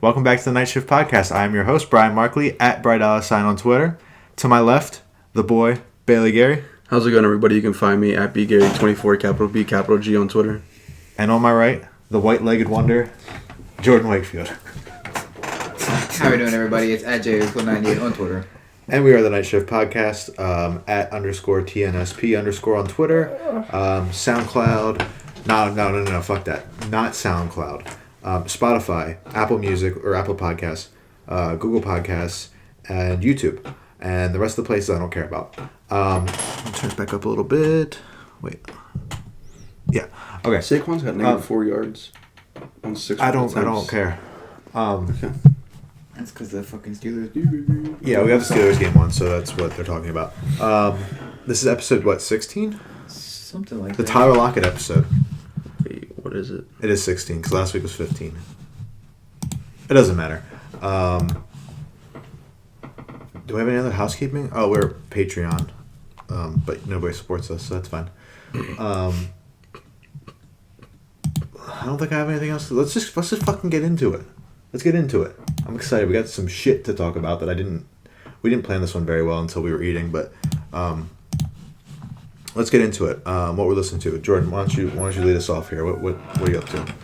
Welcome back to the Night Shift Podcast. I am your host, Brian Markley, at BrightSign on Twitter. To my left, the boy, Bailey Gary. How's it going, everybody? You can find me at BGary24, capital B, capital G on Twitter. And on my right, the white-legged wonder, Jordan Wakefield. How are we doing, everybody? It's at JW98 on Twitter. And we are the Night Shift Podcast, at _TNSP_ on Twitter. SoundCloud. No, fuck that. Not SoundCloud. Spotify, Apple Music or Apple Podcasts, Google Podcasts, and YouTube. And the rest of the places I don't care about. I'll turn it back up a little bit. Wait. Yeah. Okay. Saquon's got negative 4 yards on 6 I don't care. Okay. That's because the fucking Steelers do. Yeah, we have the Steelers game on, so that's what they're talking about. This is episode, 16? Something like that. The that. Tyler Lockett episode. Wait, what is it? It is 16, because last week was 15. It doesn't matter. Do we have any other housekeeping? Oh, we're Patreon. But nobody supports us, so that's fine. I don't think I have anything else. Let's just fucking get into it. Let's get into it. I'm excited. We got some shit to talk about that we didn't plan this one very well until we were eating, but let's get into it. What we're listening to. Jordan, why don't you lead us off here? What are you up to?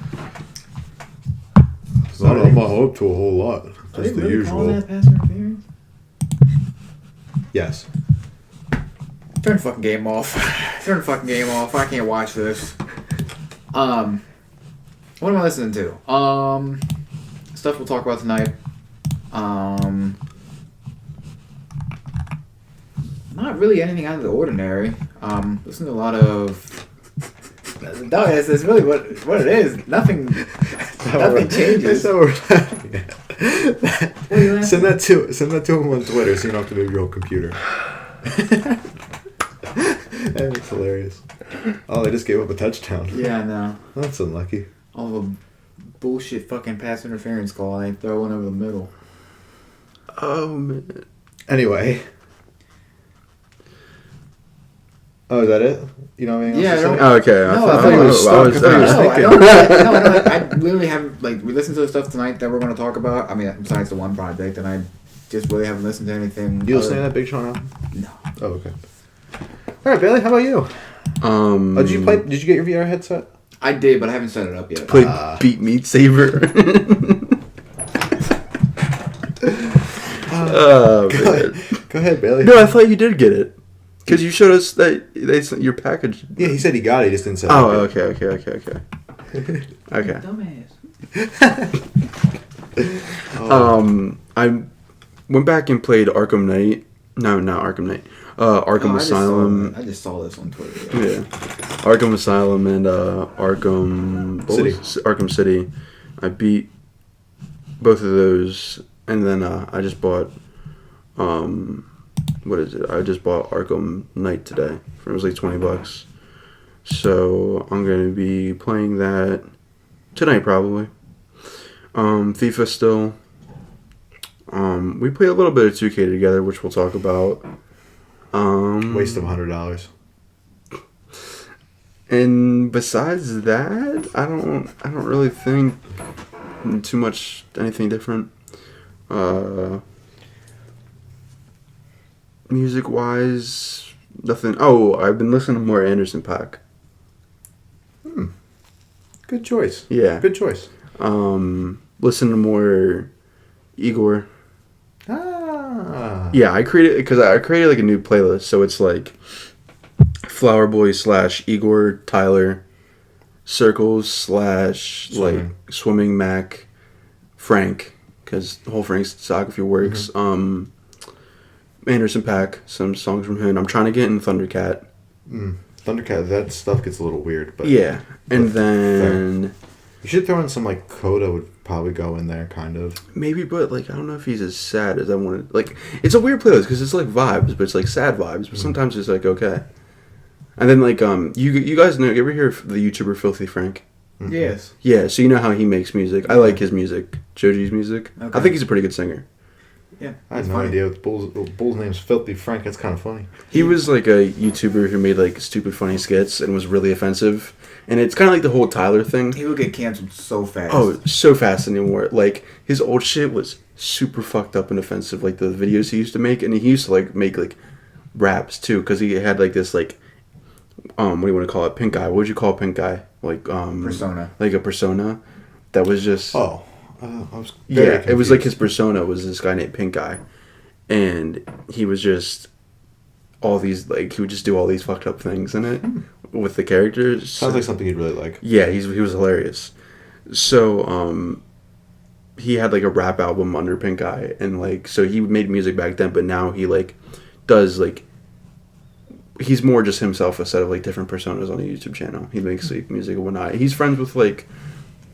I'm not up to a whole lot. Just the usual. That pass interference? Yes. Turn the fucking game off. I can't watch this. What am I listening to? Stuff we'll talk about tonight. Not really anything out of the ordinary. Listen to a lot of. No, it's really what it is. Nothing changes. That's how we're Send that to him on Twitter so you don't have to move your whole computer. That's hilarious. Oh, they just gave up a touchdown. Yeah, I know. That's unlucky. All the bullshit fucking pass interference call. They throw one over the middle. Oh, man. Anyway. Oh, is that it? You know anything else to say? Oh, okay. I thought you were stuck. I literally haven't, we listened to the stuff tonight that we're going to talk about. I mean, besides the one project, and I just really haven't listened to anything. You listening to that Big Sean album? No. Oh, okay. All right, Bailey, how about you? Did you get your VR headset? I did, but I haven't set it up yet. Play Beat Meat Saber. Oh, man. Go ahead, Bailey. No, I thought you did get it. Because you showed us that they sent your package. Yeah, he said he got it. He just didn't say it. Oh, okay. Okay. Dumbass. I went back and played Arkham Knight. No, not Arkham Knight. Arkham Asylum. I just saw this on Twitter. Yeah. Arkham Asylum and Arkham City. I beat both of those, and then I just bought what is it? I just bought Arkham Knight today. It was like $20. So I'm gonna be playing that tonight probably. FIFA still. We played a little bit of 2K together, which we'll talk about. Waste of $100. And besides that, I don't really think too much anything different. Music wise, nothing. Oh, I've been listening to more Anderson .Paak. Good choice. Yeah. Good choice. Listen to more Igor. Ah. Yeah, I created like a new playlist, so it's like Flower Boy / Igor Tyler, Circles / like Swimming Mac, Frank, because the whole Frank's discography works. Mm-hmm. Anderson .Paak, some songs from him. I'm trying to get in Thundercat. Thundercat, that stuff gets a little weird, but yeah, and then you should throw in some like Coda would probably go in there, kind of. Maybe, but like I don't know if he's as sad as I wanted. Like it's a weird playlist because it's like vibes, but it's like sad vibes. But sometimes it's like okay. And then like you guys know, you ever hear of the YouTuber Filthy Frank? Mm-hmm. Yes. Yeah, so you know how he makes music. I like his music, Joji's music. Okay. I think he's a pretty good singer. Yeah, I had it's no funny. idea. Bull's name's Filthy Frank. That's kind of funny. He was like a YouTuber who made like stupid funny skits and was really offensive. And it's kind of like the whole Tyler thing. He would get canceled so fast. Oh, so fast anymore. Like his old shit was super fucked up and offensive. Like the videos he used to make, and he used to like make like raps too, because he had like this like what do you want to call it? Pink eye. What would you call a pink eye? Like persona. Like a persona that was just Oh, I was very yeah. It was like confused. his persona was this guy named Pink Eye, and he was just all these like he would just do all these fucked up things in it with the characters. Sounds like something you'd really like. Yeah, he was hilarious. So, he had like a rap album under Pink Eye, and like so he made music back then, but now he like does like he's more just himself instead of like different personas on a YouTube channel. He makes like music and whatnot. He's friends with like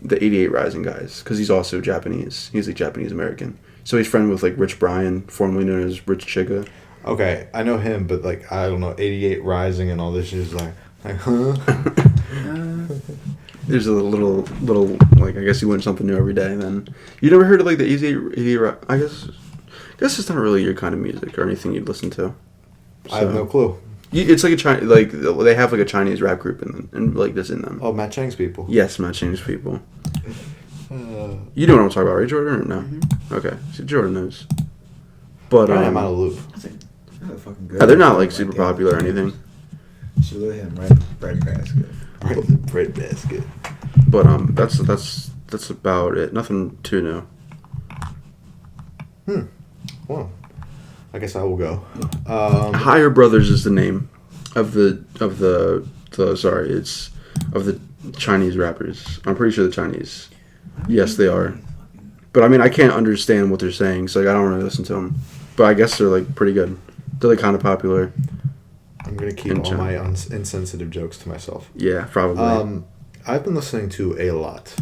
the 88 Rising guys because he's also Japanese. He's like Japanese American, so he's friend with like Rich Brian, formerly known as Rich Chiga. Okay, I know him, but like I don't know, 88 Rising and all this shit is like huh? There's a little like I guess you learn something new every day. Then you never heard of like the 88 I guess it's not really your kind of music or anything you'd listen to. I have no clue. It's like like they have like a Chinese rap group and like this in them. Oh, Matt Chang's people. Yes, not Chinese people. You know what I'm talking about, right, Jordan? Or no? Mm-hmm. Okay, so Jordan knows. But I am out of the loop. They're fucking good. yeah, they're not like super popular or anything. Should let him right breadbasket. Bread basket. But that's about it. Nothing too new. Well, I guess I will go. Higher Brothers is the name of the sorry, it's of the Chinese rappers. I'm pretty sure the Chinese. Yes, they are. But I mean, I can't understand what they're saying, so like, I don't really listen to them. But I guess they're like pretty good. They're like kind of popular. I'm gonna keep all my insensitive jokes to myself. Yeah, probably. I've been listening to a lot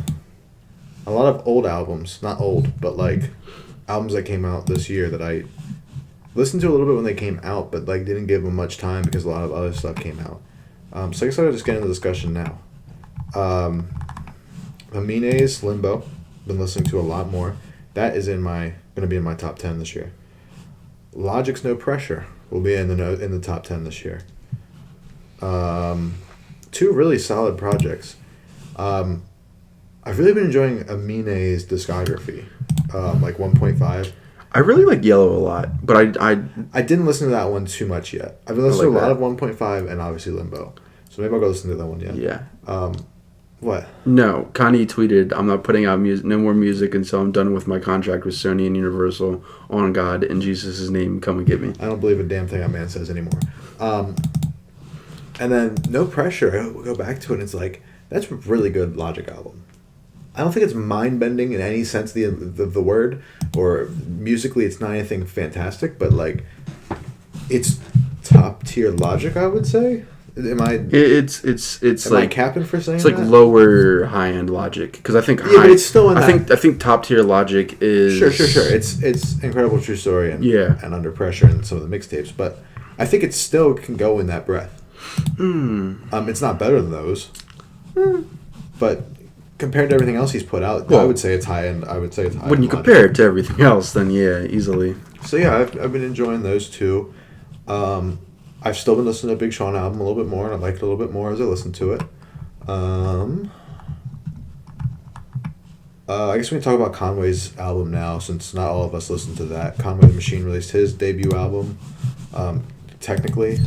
of old albums. Not old, but like albums that came out this year that I listened to a little bit when they came out, but like didn't give them much time because a lot of other stuff came out. So I guess I'll just get into the discussion now. Amine's Limbo. Been listening to a lot more. That is gonna be in my top 10 this year. Logic's No Pressure will be in the top 10 this year. Two really solid projects. I've really been enjoying Amine's discography, like 1.5. I really like Yellow a lot, but I didn't listen to that one too much yet. I've been listening like to a lot that. of 1.5 and obviously Limbo. So maybe I'll go listen to that one yet. yeah. What? No, Kanye tweeted, "I'm not putting out no more music until I'm done with my contract with Sony and Universal. On God, in Jesus' name, come and get me." I don't believe a damn thing that man says anymore. And then No Pressure, we'll go back to it, and it's like, that's a really good Logic album. I don't think it's mind-bending in any sense of the word, or musically it's not anything fantastic, but like, it's top-tier Logic, I would say. Am I... It's Am like I capping for saying it's like that? lower high end Logic because I think Yeah, but it's still in I that... think top tier Logic is Sure. It's Incredible True Story and and Under Pressure and some of the mixtapes, but I think it still can go in that breath. It's not better than those, but compared to everything else he's put out, I would say it's high end. I would say it's high. When you compare it to everything else, then yeah, easily. So yeah, I've been enjoying those two. I've still been listening to Big Sean album a little bit more, and I like it a little bit more as I listen to it. I guess we can talk about Conway's album now, since not all of us listened to that. Conway the Machine released his debut album, technically.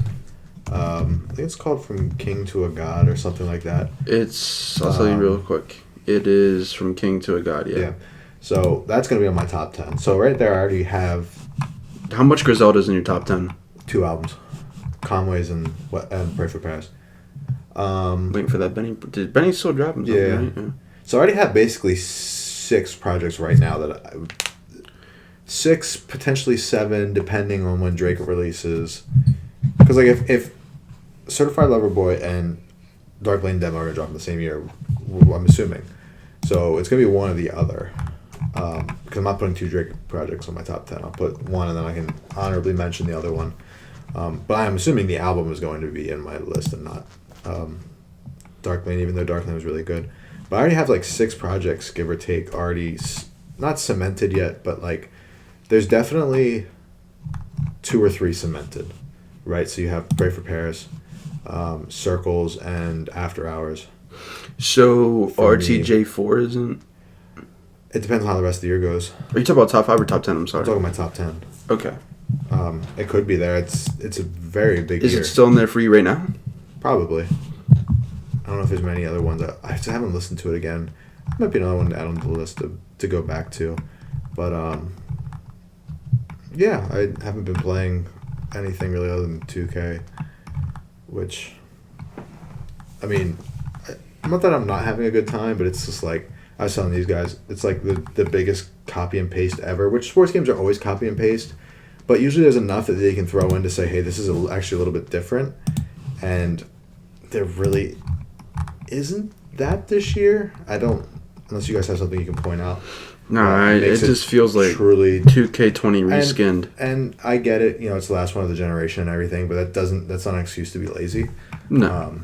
I think it's called From King to a God or something like that. I'll tell you real quick. It is From King to a God, yeah. So that's going to be on my top 10. So right there I already have... How much Griselda's in your top 10? 2 albums. Conway's and Pray for Paris. Waiting for that Benny. Did Benny still drop something? Yeah. Right? Yeah. So I already have basically 6 projects right now 6, potentially 7, depending on when Drake releases. Because like if Certified Lover Boy and Dark Lane Demo are gonna drop in the same year, I'm assuming. So it's gonna be one or the other. Because I'm not putting 2 Drake projects on my top 10. I'll put one and then I can honorably mention the other one. But I'm assuming the album is going to be in my list and not Dark Lane, even though Dark Lane was really good. But I already have like 6 projects, give or take, already not cemented yet, but like there's definitely 2 or 3 cemented, right? So you have Pray for Paris, Circles, and After Hours. So For me. RTJ4 isn't. It depends on how the rest of the year goes. Are you talking about top 5 or top 10? I'm I'm sorry. talking my top 10. Okay. It could be there. It's a very big Is year. it still in there for you right now? Probably. I don't know if there's many other ones. I just haven't listened to it again. Might be another one to add on the list to go back to. But, yeah, I haven't been playing anything really other than 2K, which, I mean, not that I'm not having a good time, but it's just like, I was telling these guys, it's like the biggest copy and paste ever, which sports games are always copy and paste, but usually there's enough that they can throw in to say, hey, this is actually a little bit different, and there really isn't that this year. I don't, unless you guys have something you can point out. No, it just feels like truly 2K20 reskinned. And I get it, it's the last one of the generation and everything, but that's not an excuse to be lazy. No.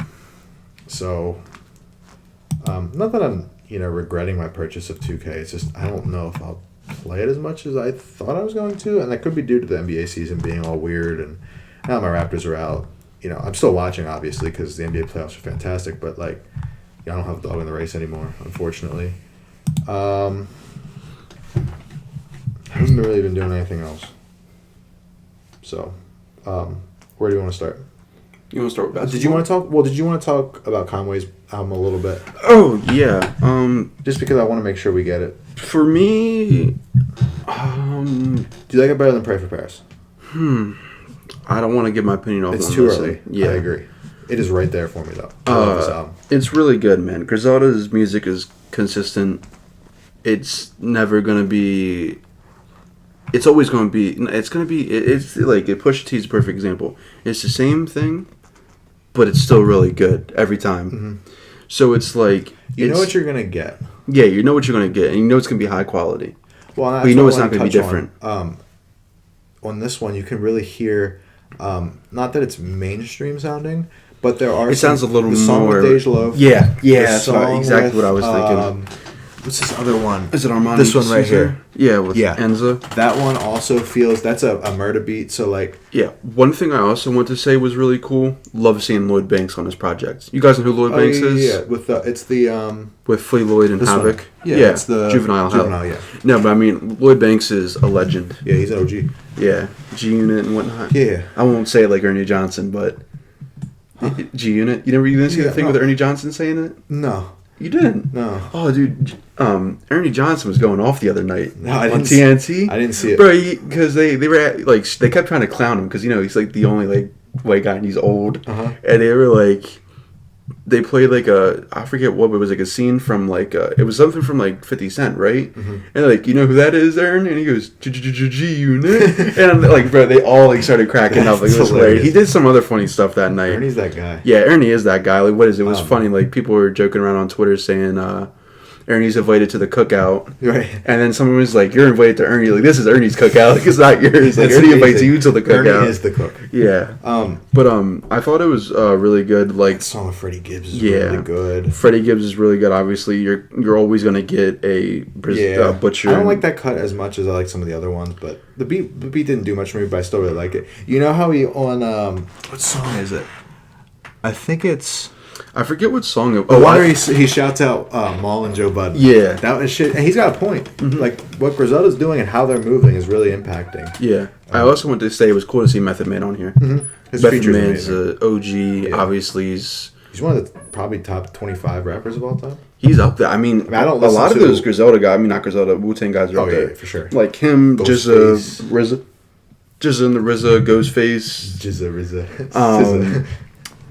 Not that I'm, regretting my purchase of 2K. It's just I don't know if I'll play it as much as I thought I was going to, and that could be due to the NBA season being all weird, and now my Raptors are out. I'm still watching, obviously, because the NBA playoffs are fantastic, but, I don't have a dog in the race anymore, unfortunately. I haven't really been doing anything else. So, where do you want to start? You want to start with basketball? Did you want to talk? Well, did you want to talk about Conway's album a little bit? Oh, yeah. Just because I want to make sure we get it. For me, Do you like it better than Pray for Paris? I don't want to give my opinion off. It's too early. Yeah, I agree. It is right there for me, though. I love this album. It's really good, man. Griselda's music is consistent. It's never gonna be. It's always gonna be. It's gonna be. It's like Pusha T's a perfect example. It's the same thing, but it's still really good every time. Mm-hmm. So it's like You know what you're gonna get. Yeah, you know what you're gonna get, and you know it's gonna be high quality. Well, but you know it's not gonna be different. On this one, you can really hear. Not that it's mainstream sounding, but there are. It sounds a little the song more. With Dej Loaf. Yeah, The that's song exactly with, what I was thinking. What's this other one? Is it Armani? This one right Caesar? here. Yeah, with Yeah. Enza. That one also feels. That's a murder beat. So Yeah, one thing I also want to say was really cool. Love seeing Lloyd Banks on his project. You guys know who Lloyd Banks is? Yeah, it's the with Flea Lloyd and this Havoc. one. Yeah, it's the Juvenile Hell. Yeah. No, but I mean Lloyd Banks is a legend. Yeah, he's an OG. Yeah, G Unit and whatnot. Yeah. I won't say it like Ernie Johnson, but G Unit. You didn't see the thing with Ernie Johnson saying it? No. You didn't? No. Oh, dude. Ernie Johnson was going off the other night on TNT. TNT. I didn't see it, bro. Because they were they kept trying to clown him because he's like the only white guy and he's old, Uh-huh. and they were they played I forget what, but it was a scene from it was something from 50 Cent, right? Mm-hmm. And you know who that is, Ern? And he goes G Unit, and bro, they all started cracking up. It was hilarious. He did some other funny stuff that night. Ernie's that guy. Yeah, Ernie is that guy. What is it? It was funny. People were joking around on Twitter saying Ernie's invited to the cookout. Right. And then someone was like, you're invited to Ernie. This is Ernie's cookout. It's not yours. That's Ernie amazing. invites you to the cookout. Ernie is the cook. Yeah. But I thought it was really good. That song with Freddie Gibbs is really good. Freddie Gibbs is really good. Obviously, you're always going to get a Butcher. I don't like that cut as much as I like some of the other ones, but the beat didn't do much for me, but I still really like it. You know how he on what song is it? I think it's I forget what song it was. the one where he shouts out Maul and Joe Budden. Yeah. That was shit, and he's got a point. Mm-hmm. What Griselda's doing and how they're moving is really impacting. Yeah. I also want to say it was cool to see Method Man on here. His Method feature's Man's amazing. OG. Yeah. Obviously, He's one of the probably top 25 rappers of all time. he's up there. I mean I don't a listen lot of to- those Griselda guys, not Griselda, Wu-Tang guys are Oh up yeah, there. for sure. Like him, Ghostface. RZA, in the RZA, Ghostface, RZA.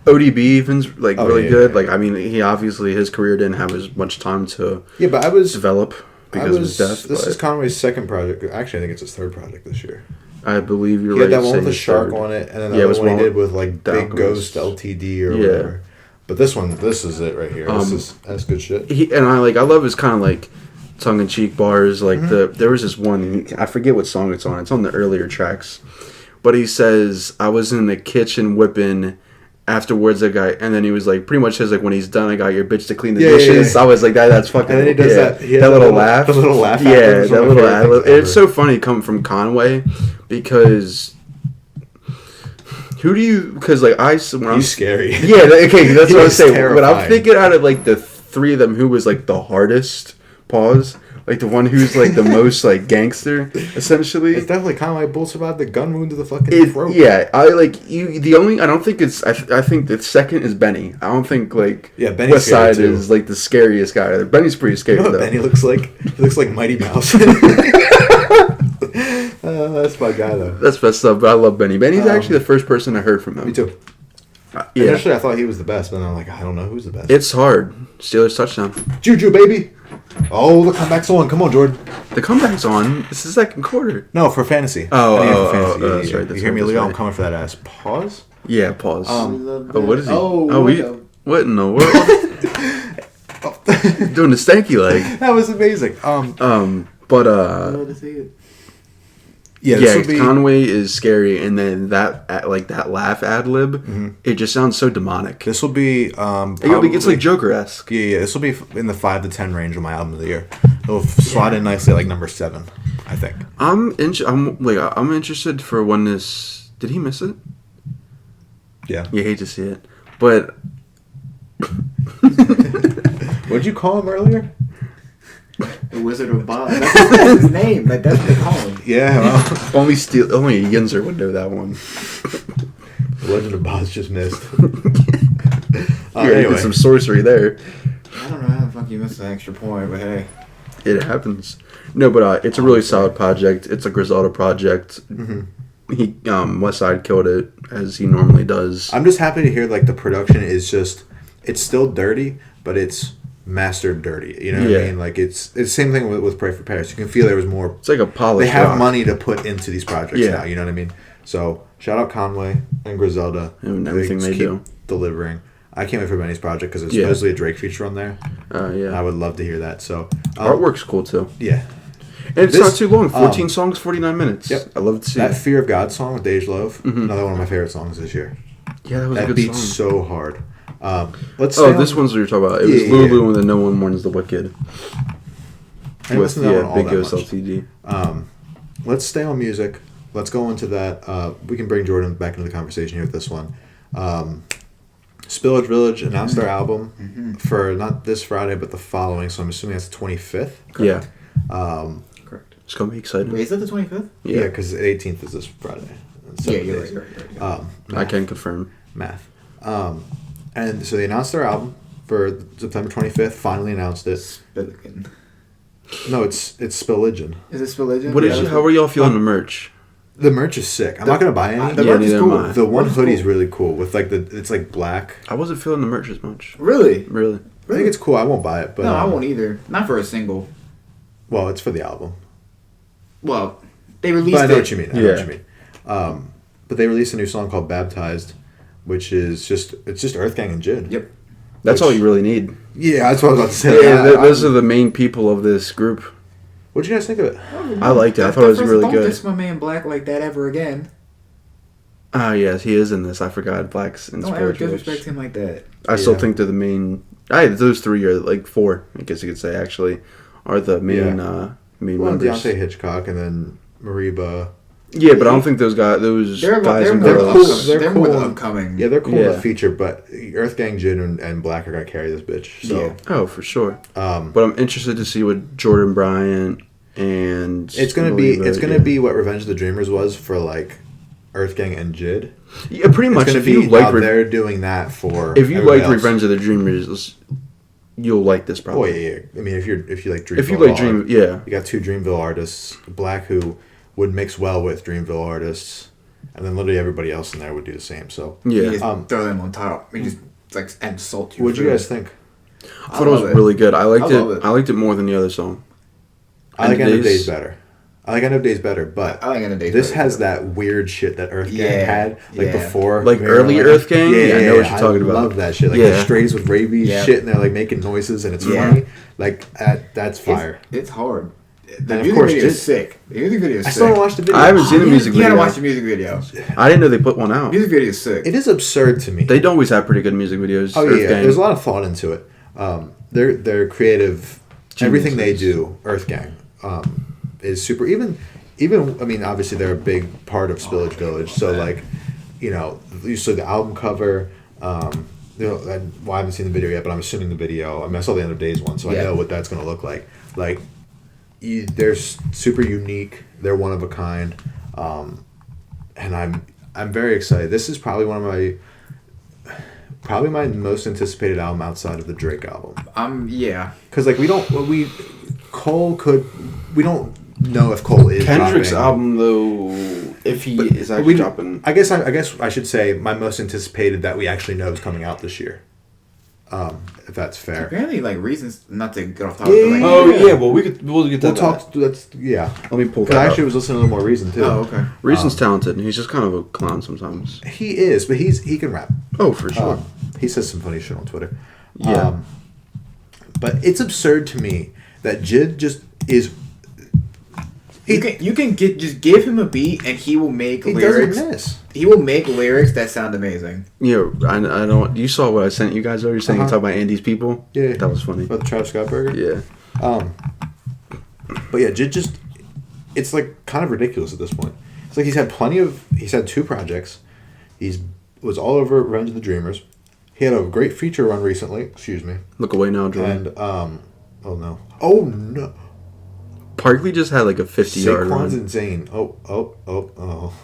ODB even's really yeah, good. yeah. I mean, he obviously his career didn't have as much time to Yeah, but I was develop because of his death. This but is Conway's second project. Actually, I think it's his third project this year. I believe you're He right. had that one with the saying shark third. on it, and then Yeah, it the was other one he one did with The Big Alchemist. Ghost LTD or Yeah. whatever. But this is it right here. That's good shit. I love his kind of tongue in cheek bars. Mm-hmm. There was this one, I forget what song it's on. It's on the earlier tracks, but he says, "I was in the kitchen whipping afterwards, and then he was like, pretty much says like, when he's done, I got your bitch to clean the dishes. I was like, that's fucking. And then he does that. He that little laugh. The little laugh. Yeah, that little laugh. It's so funny coming from Conway because. Who do you? Because like he's scary. Yeah, okay, that's what I was saying. Terrifying. But I'm thinking out of like the three of them, who was like the hardest? Pause. Like the one who's like the most like gangster, essentially. It's definitely kind of like Bull survived the gun wound to the fucking throat. Yeah, I like you. The only I don't think it's. I think the second is Benny. I don't think like Benny's West Side is like the scariest guy either. Benny's pretty scary though. Benny looks like Mighty Mouse. That's my guy though. That's messed up, but I love Benny. Benny's actually the first person I heard from him. Me too. Initially, I thought he was the best, but then I'm like, I don't know who's the best. It's hard. Steelers touchdown. Juju, baby. Oh, the comeback's on. Come on, Jordan. The comeback's on. It's the second quarter. No, for fantasy. That's right. You hear me, Leo? I'm coming for that ass. Pause? Yeah, pause. What is he? What in the world? Doing the stanky leg. That was amazing. Conway is scary, and then that laugh ad lib, it just sounds so demonic. This will be it's like Joker-esque. Yeah. This will be in the 5 to 10 range of my album of the year. It'll slot in nicely at like number 7, I think. I'm interested for when this. Did he miss it? Yeah. You hate to see it, but what'd you call him earlier? The Wizard of Boz. That's his name. Like, that's what they call him. Yeah, well. only Yinzer would know that one. The Legend of Boz just missed. Anyway, some sorcery there. I don't know how the fuck you missed an extra point, but hey, it happens. No, but it's a really solid project. It's a Griselda project. He Westside killed it as he normally does. I'm just happy to hear like the production is just it's still dirty, but it's mastered dirty. You know what I mean? Like it's the same thing with Pray for Paris. You can feel there was more. It's like a polished. They have rock. money to put into these projects now. You know what I mean? So shout out Conway and Griselda and everything they do delivering. I can't wait for Benny's project because there's supposedly a Drake feature on there. I would love to hear that. So artwork's cool too. Yeah. And it's not too long. 14 songs, 49 minutes. Yep. I love to see that it. Fear of God song with Dej Love. Another one of my favorite songs this year. Yeah, that was a good beat's song. so hard. This one's what you're talking about. It was Lulu and the No One Mourns the Wicked. With Big Ghost LTD. Let's stay on music. Let's go into that. We can bring Jordan back into the conversation here with this one. Spillage Village announced their album for not this Friday, but the following. So I'm assuming that's the 25th. Correct. Yeah. Correct. It's going to be exciting. Wait, is that the 25th? Yeah, because the 18th is this Friday. Yeah, you're right. I can confirm. Math. And so they announced their album for September 25th. Finally announced it. Spilligan. No, it's Spilligion. Is it Spilligion? How are y'all feeling the merch? The merch is sick. I'm not gonna buy any. The merch is cool. The one hoodie's really cool with like it's like black. I wasn't feeling the merch as much. Really? I think it's cool. I won't buy it, but no, I won't either. Not for a single. Well, it's for the album. Well, they released it. But I know what you mean. I know what you mean. But they released a new song called "Baptized," which is just Earth Gang and Jid. Yep. That's all you really need. Yeah, that's what I was about to say. Yeah, those are the main people of this group. What'd you guys think of it? I liked it. I thought it was really good. Don't diss my man Black like that ever again. Ah, yes, he is in this. I forgot Black's in Don't ever disrespect him like that. I still think they're the main. Those three are like four. I guess you could say actually are the main main members. Deontay Hitchcock and then Mariba. Yeah, but I don't think those guys and girls. They're more the upcoming. Yeah, they're cool to feature, but Earth Gang, Jid, and Black are gonna carry this bitch. So. Oh, for sure. But I'm interested to see what Jordan Bryant and it's gonna be what Revenge of the Dreamers was for like Earth Gang and Jid. Yeah, pretty much. If you like, they're doing that for. If you like Revenge of the Dreamers, you'll like this probably. Oh yeah. I mean, if you like Dreamville, you got two Dreamville artists, Black who would mix well with Dreamville artists, and then literally everybody else in there would do the same. So you just throw them on top. You just like add salt to. What'd you guys think? I thought it was really good. I liked it. I liked it more than the other song. I like End of Days better. But I like End of Days this has that weird shit that Earth Gang had before. Like early Earth Gang? Yeah, I know what you're talking about. I love that shit. Like the strays with rabies shit and they're like making noises and it's funny. Like that's fire. It's hard. The And of music course, video is Jid- sick. The music video is I sick. still haven't watched the video. I haven't seen the music You gotta video. watch the music video. I didn't know they put one out. Music video is sick. It is absurd to me. They always have pretty good music videos. Oh Earth yeah, Gang. there's a lot of thought into it. They're creative. Everything they Geniuses. do, Earth Gang, is super. Even I mean, obviously they're a big part of Spillage Village. So like, you know, you saw the album cover. You know, I haven't seen the video yet, but I'm assuming the video. I mean, I saw the End of Days one, so I Yeah. know what that's gonna look like. Like, they're super unique. They're one of a kind, and I'm very excited. This is probably my most anticipated album outside of the Drake album. Yeah. Because like we don't know if Cole is Kendrick's dropping. album though, if he is actually dropping. I guess I should say my most anticipated that we actually know is coming out this year. If that's fair. Apparently, like, reasons not to get off topic. Yeah, but, like, Oh yeah, well we'll get to We'll that. talk. Let's yeah. Let me pull Because I that actually up. was listening to a little more Reason too. Oh, okay. Reason's talented. He's just kind of a clown sometimes. He is, but he can rap. Oh, for sure. He says some funny shit on Twitter. Yeah. But it's absurd to me that Jid just is. You can just give him a beat and he will make He lyrics. doesn't miss. He will make lyrics that sound amazing. Yeah, I don't. You saw what I sent you guys earlier, saying you talk about Andy's people. Yeah. that was funny. About the Travis Scott burger. Yeah, But yeah, Jid just, it's like kind of ridiculous at this point. It's like he's had 2 projects. Was all over Revenge of the Dreamers. He had a great feature run recently. Excuse me. look away now, Jordan. And oh no. Parkley just had like a 50-yard Saquon's run. insane. Oh.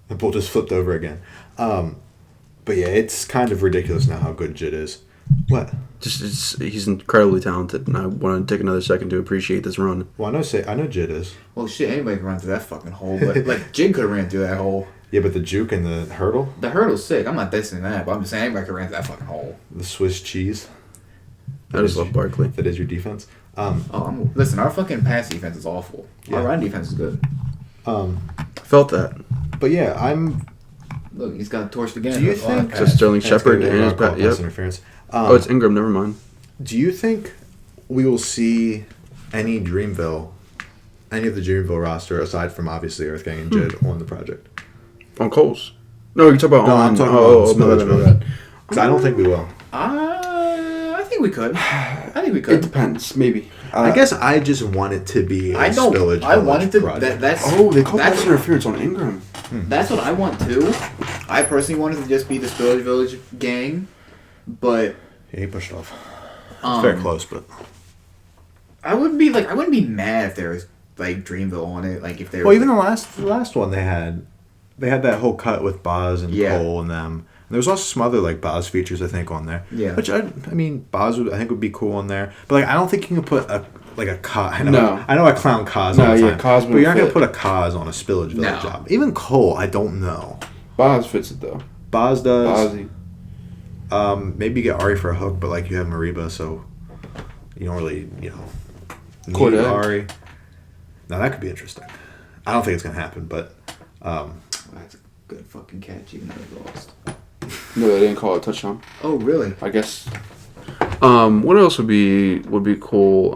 The ball just flipped over again. But yeah, it's kind of ridiculous now how good Jid is. What? He's incredibly talented, and I want to take another second to appreciate this run. Well, I know Jid is. Well, shit, anybody can run through that fucking hole. But, like, Jid could have ran through that hole. Yeah, but the juke and the hurdle, The hurdle's sick. I'm not dissing that, but I'm just saying anybody could ran through that fucking hole. the Swiss cheese. I just love Barkley. That is your defense. Listen, our fucking pass defense is awful. Yeah. Our run defense is good. Felt that. But yeah, Look, he's got torched again. Do you Oh, think- pass. So Sterling That's Shepard good. and his Call back. pass Yep. interference. Oh, it's Ingram. Never mind. Do you think we will see any of the Dreamville roster aside from obviously Earth Gang and Jid on the project? On Coles. No, you talk about No, on. I'm talking oh, about my Spillage bad, my Village. bad. Because I don't think we will. I think we could. It depends. Maybe. I guess I just want it to be a I know. Spillage I Village wanted to. project. That's they called that's pass interference on Ingram. That's what I want too. I personally wanted to just be the Spillage Village gang, but Yeah, he pushed off. It's very close, but I wouldn't be mad if there was like Dreamville on it. Like if there. well, was, even the last one they had that whole cut with Boz and Yeah. Cole and them. And there was also some other like Boz features I think on there. Yeah. Which I mean Boz would be cool on there, but like I don't think you can put a Kaz. I know I clown Kaz all the time. Kaz but you're not gonna fit. put a Kaz on a Spillage Village No. job. Even Cole, I don't know. Boz fits it though. Boz does. Bozzy. Maybe you get Ari for a hook, but like you have Mariba, so you don't really need Corday. Ari. Now that could be interesting. I don't think it's gonna happen, but That's a good fucking catch, even though they lost. No, they didn't call it a touchdown. Oh really? I guess. What else would be cool?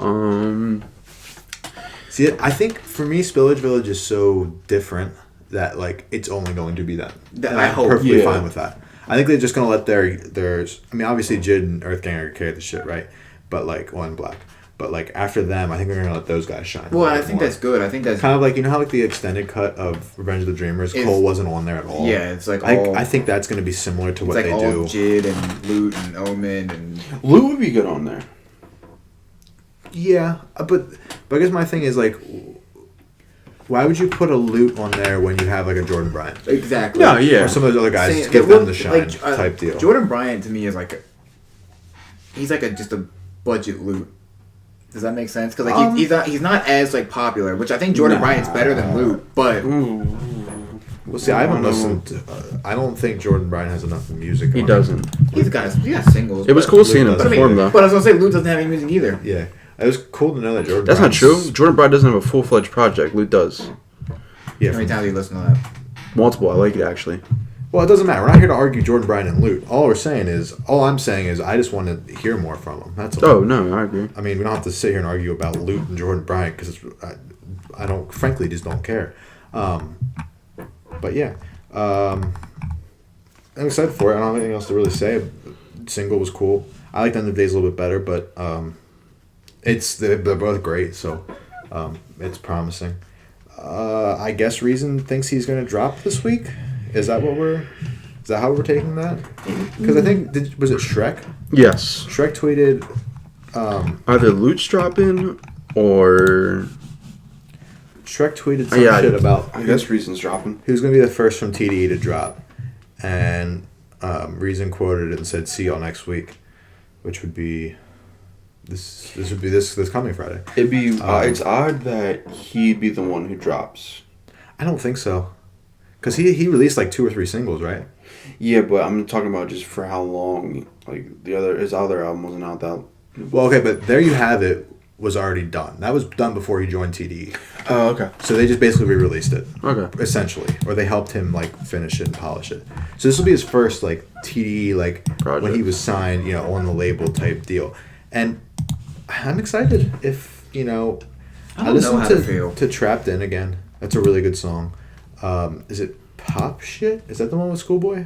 see, I think for me, Spillage Village is so different that like it's only going to be that. That- And I I'm hope. perfectly Yeah. fine with that. I think they're just gonna let theirs. I mean, obviously, Jid and Earth Gang are carry the shit, right? But like, and Black. But like after them, I think they're gonna let those guys shine. a Well, little I bit think more. that's good. I think that's kind of like how like the extended cut of Revenge of the Dreamers, It's- Cole wasn't on there at all. yeah. It's like I think that's gonna be similar to it's what like they all do. Jid and Loot and Omen and Lou would be good on there. Yeah, but I guess my thing is like, why would you put a Loot on there when you have like a Jordan Bryant exactly. No, yeah. or some of those other guys? Saying- Give well, them the shine like, type deal. Jordan Bryant to me is like he's like just a budget Loot. Does that make sense? Because like he's not as like popular, which I think Jordan Bryant's better than Loot, but Well, see, I haven't listened. I don't think Jordan Bryant has enough music. He on doesn't. he got singles. It was but- cool seeing him But I mean- perform though. But I was gonna say Loot doesn't have any music either. Yeah, it was cool to know that Jordan. That's not Bryant's- true. Jordan Bryant doesn't have a full-fledged project. Lou does. Yeah. How many times do you listen to that? Multiple. I like it actually. Well, it doesn't matter. We're not here to argue Jordan Bryant and Loot. All I'm saying is, I just want to hear more from him. That's all. Oh no, I agree. I mean, we don't have to sit here and argue about Loot and Jordan Bryant because frankly just don't care. But yeah, I'm excited for it. I don't have anything else to really say. Single was cool. I like End of Days a little bit better, but they're both great, so it's promising. I guess Reason thinks he's going to drop this week. Is that how we're taking that? Because I think was it Shrek? Yes. Shrek tweeted either Loot's dropping or Shrek tweeted some shit about. I guess Reason's dropping. He was going to be the first from TDE to drop, and Reason quoted it and said, "See y'all next week," which would be this would be this coming Friday. It'd be it's odd that he'd be the one who drops. I don't think so, because he released like 2 or 3 singles, right? Yeah, but I'm talking about just for how long. Like his other album wasn't out that. Well, okay, but There You Have It was already done. That was done before he joined TDE. Oh, okay. So they just basically re-released it. Okay. Essentially, or they helped him like finish it and polish it. So this will be his first like TDE like project. When he was signed, on the label type deal. And I'm excited if I I listened to Trapped In again. That's a really good song. Is it Pop Shit? Is that the one with Schoolboy?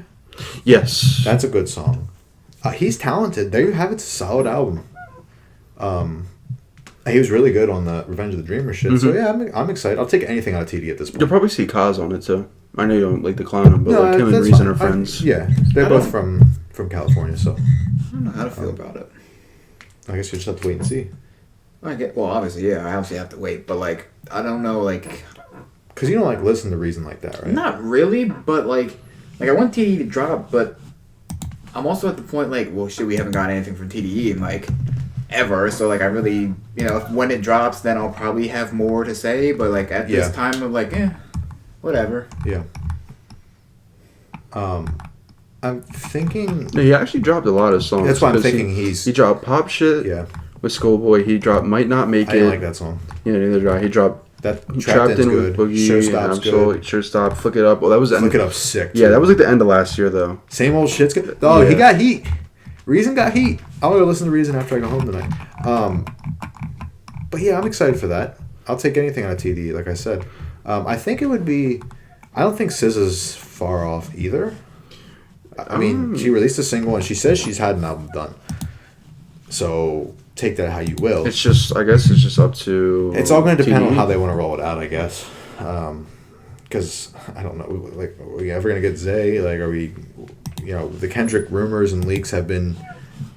Yes. That's a good song. He's talented. There You Have it. It's a solid album. He was really good on the Revenge of the Dreamers shit. Mm-hmm. So yeah, I'm excited. I'll take anything out of TD at this point. You'll probably see Kaz on it too. I know you don't like the clown him, but like him and Reason are friends. They're both from California, so I don't know how to feel about it. I guess you just have to wait and see. Obviously, yeah, I obviously have to wait, but like I don't know, like because you don't like listen to Reason like that, right? Not really, but like I want TDE to drop, but I'm also at the point like, well, shit, we haven't got anything from TDE in like ever, so like I really, when it drops, then I'll probably have more to say, but like at this time I'm like, whatever. Yeah. I'm thinking he actually dropped a lot of songs. That's why I'm thinking he dropped Pop Shit with Schoolboy. He dropped Might Not Make It. I didn't like that song. Yeah, neither did I. He dropped that Trapped In good. with Boogie. Sure Stop's good. Sure Stop. Flick It Up. Well, that was Flick It Up sick. Yeah, that was like the end of last year though. Same old shit's good. Oh, he got heat. Reason got heat. I'll go listen to Reason after I go home tonight. But yeah, I'm excited for that. I'll take anything out of TD, like I said. I think it would be. I don't think SZA's far off either. I mean, she released a single and she says she's had an album done. So take that how you will. It's just, I guess, it's just up to. It's all going to depend on how they want to roll it out, I guess. Because I don't know, like, are we ever going to get Zay? Like, are we? The Kendrick rumors and leaks have been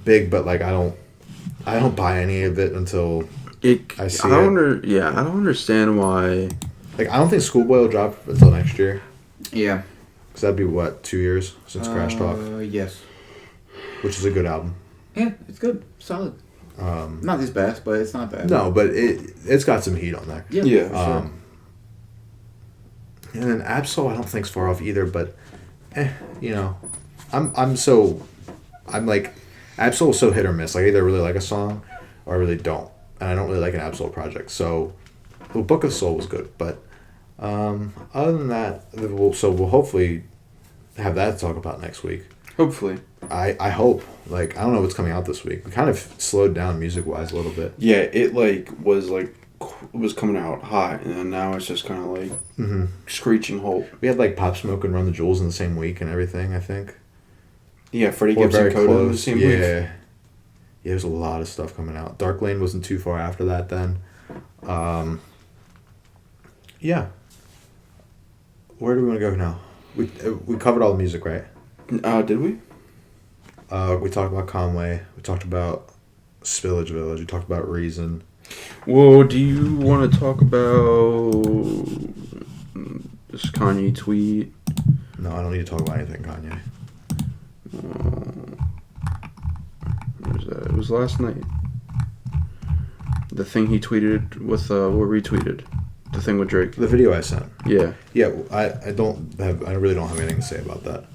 big, but like, I don't buy any of it until I see it. I don't understand why. Like, I don't think Schoolboy will drop until next year. Yeah. Because that'd be, 2 years since Crash Talk? Yes. Which is a good album. Yeah, it's good. Solid. Not his best, but it's not bad. No, but it's got some heat on there. Yeah. Sure. And then Absol, I don't think's far off either, but, I'm like, Absol's so hit or miss. Like, I either really like a song or I really don't. And I don't really like an Absol project. So, well, Book of Soul was good, but other than that, we'll hopefully have that to talk about next week. Hopefully. I hope. Like, I don't know what's coming out this week. We kind of slowed down music-wise a little bit. Yeah, it was coming out hot, and then now it's just kind of like screeching halt. We had like Pop Smoke and Run the Jewels in the same week and everything, I think. Yeah, Freddie Gibbs and Coda in the same week. Yeah, there's a lot of stuff coming out. Dark Lane wasn't too far after that then. Yeah. Where do we want to go now? We covered all the music, right? Did we? We talked about Conway. We talked about Spillage Village. We talked about Reason. Well, do you want to talk about this Kanye tweet? No, I don't need to talk about anything Kanye. Where's that? It was last night. The thing he tweeted with, or retweeted. The thing with Drake. The video I sent. Yeah. Yeah, I really don't have anything to say about that.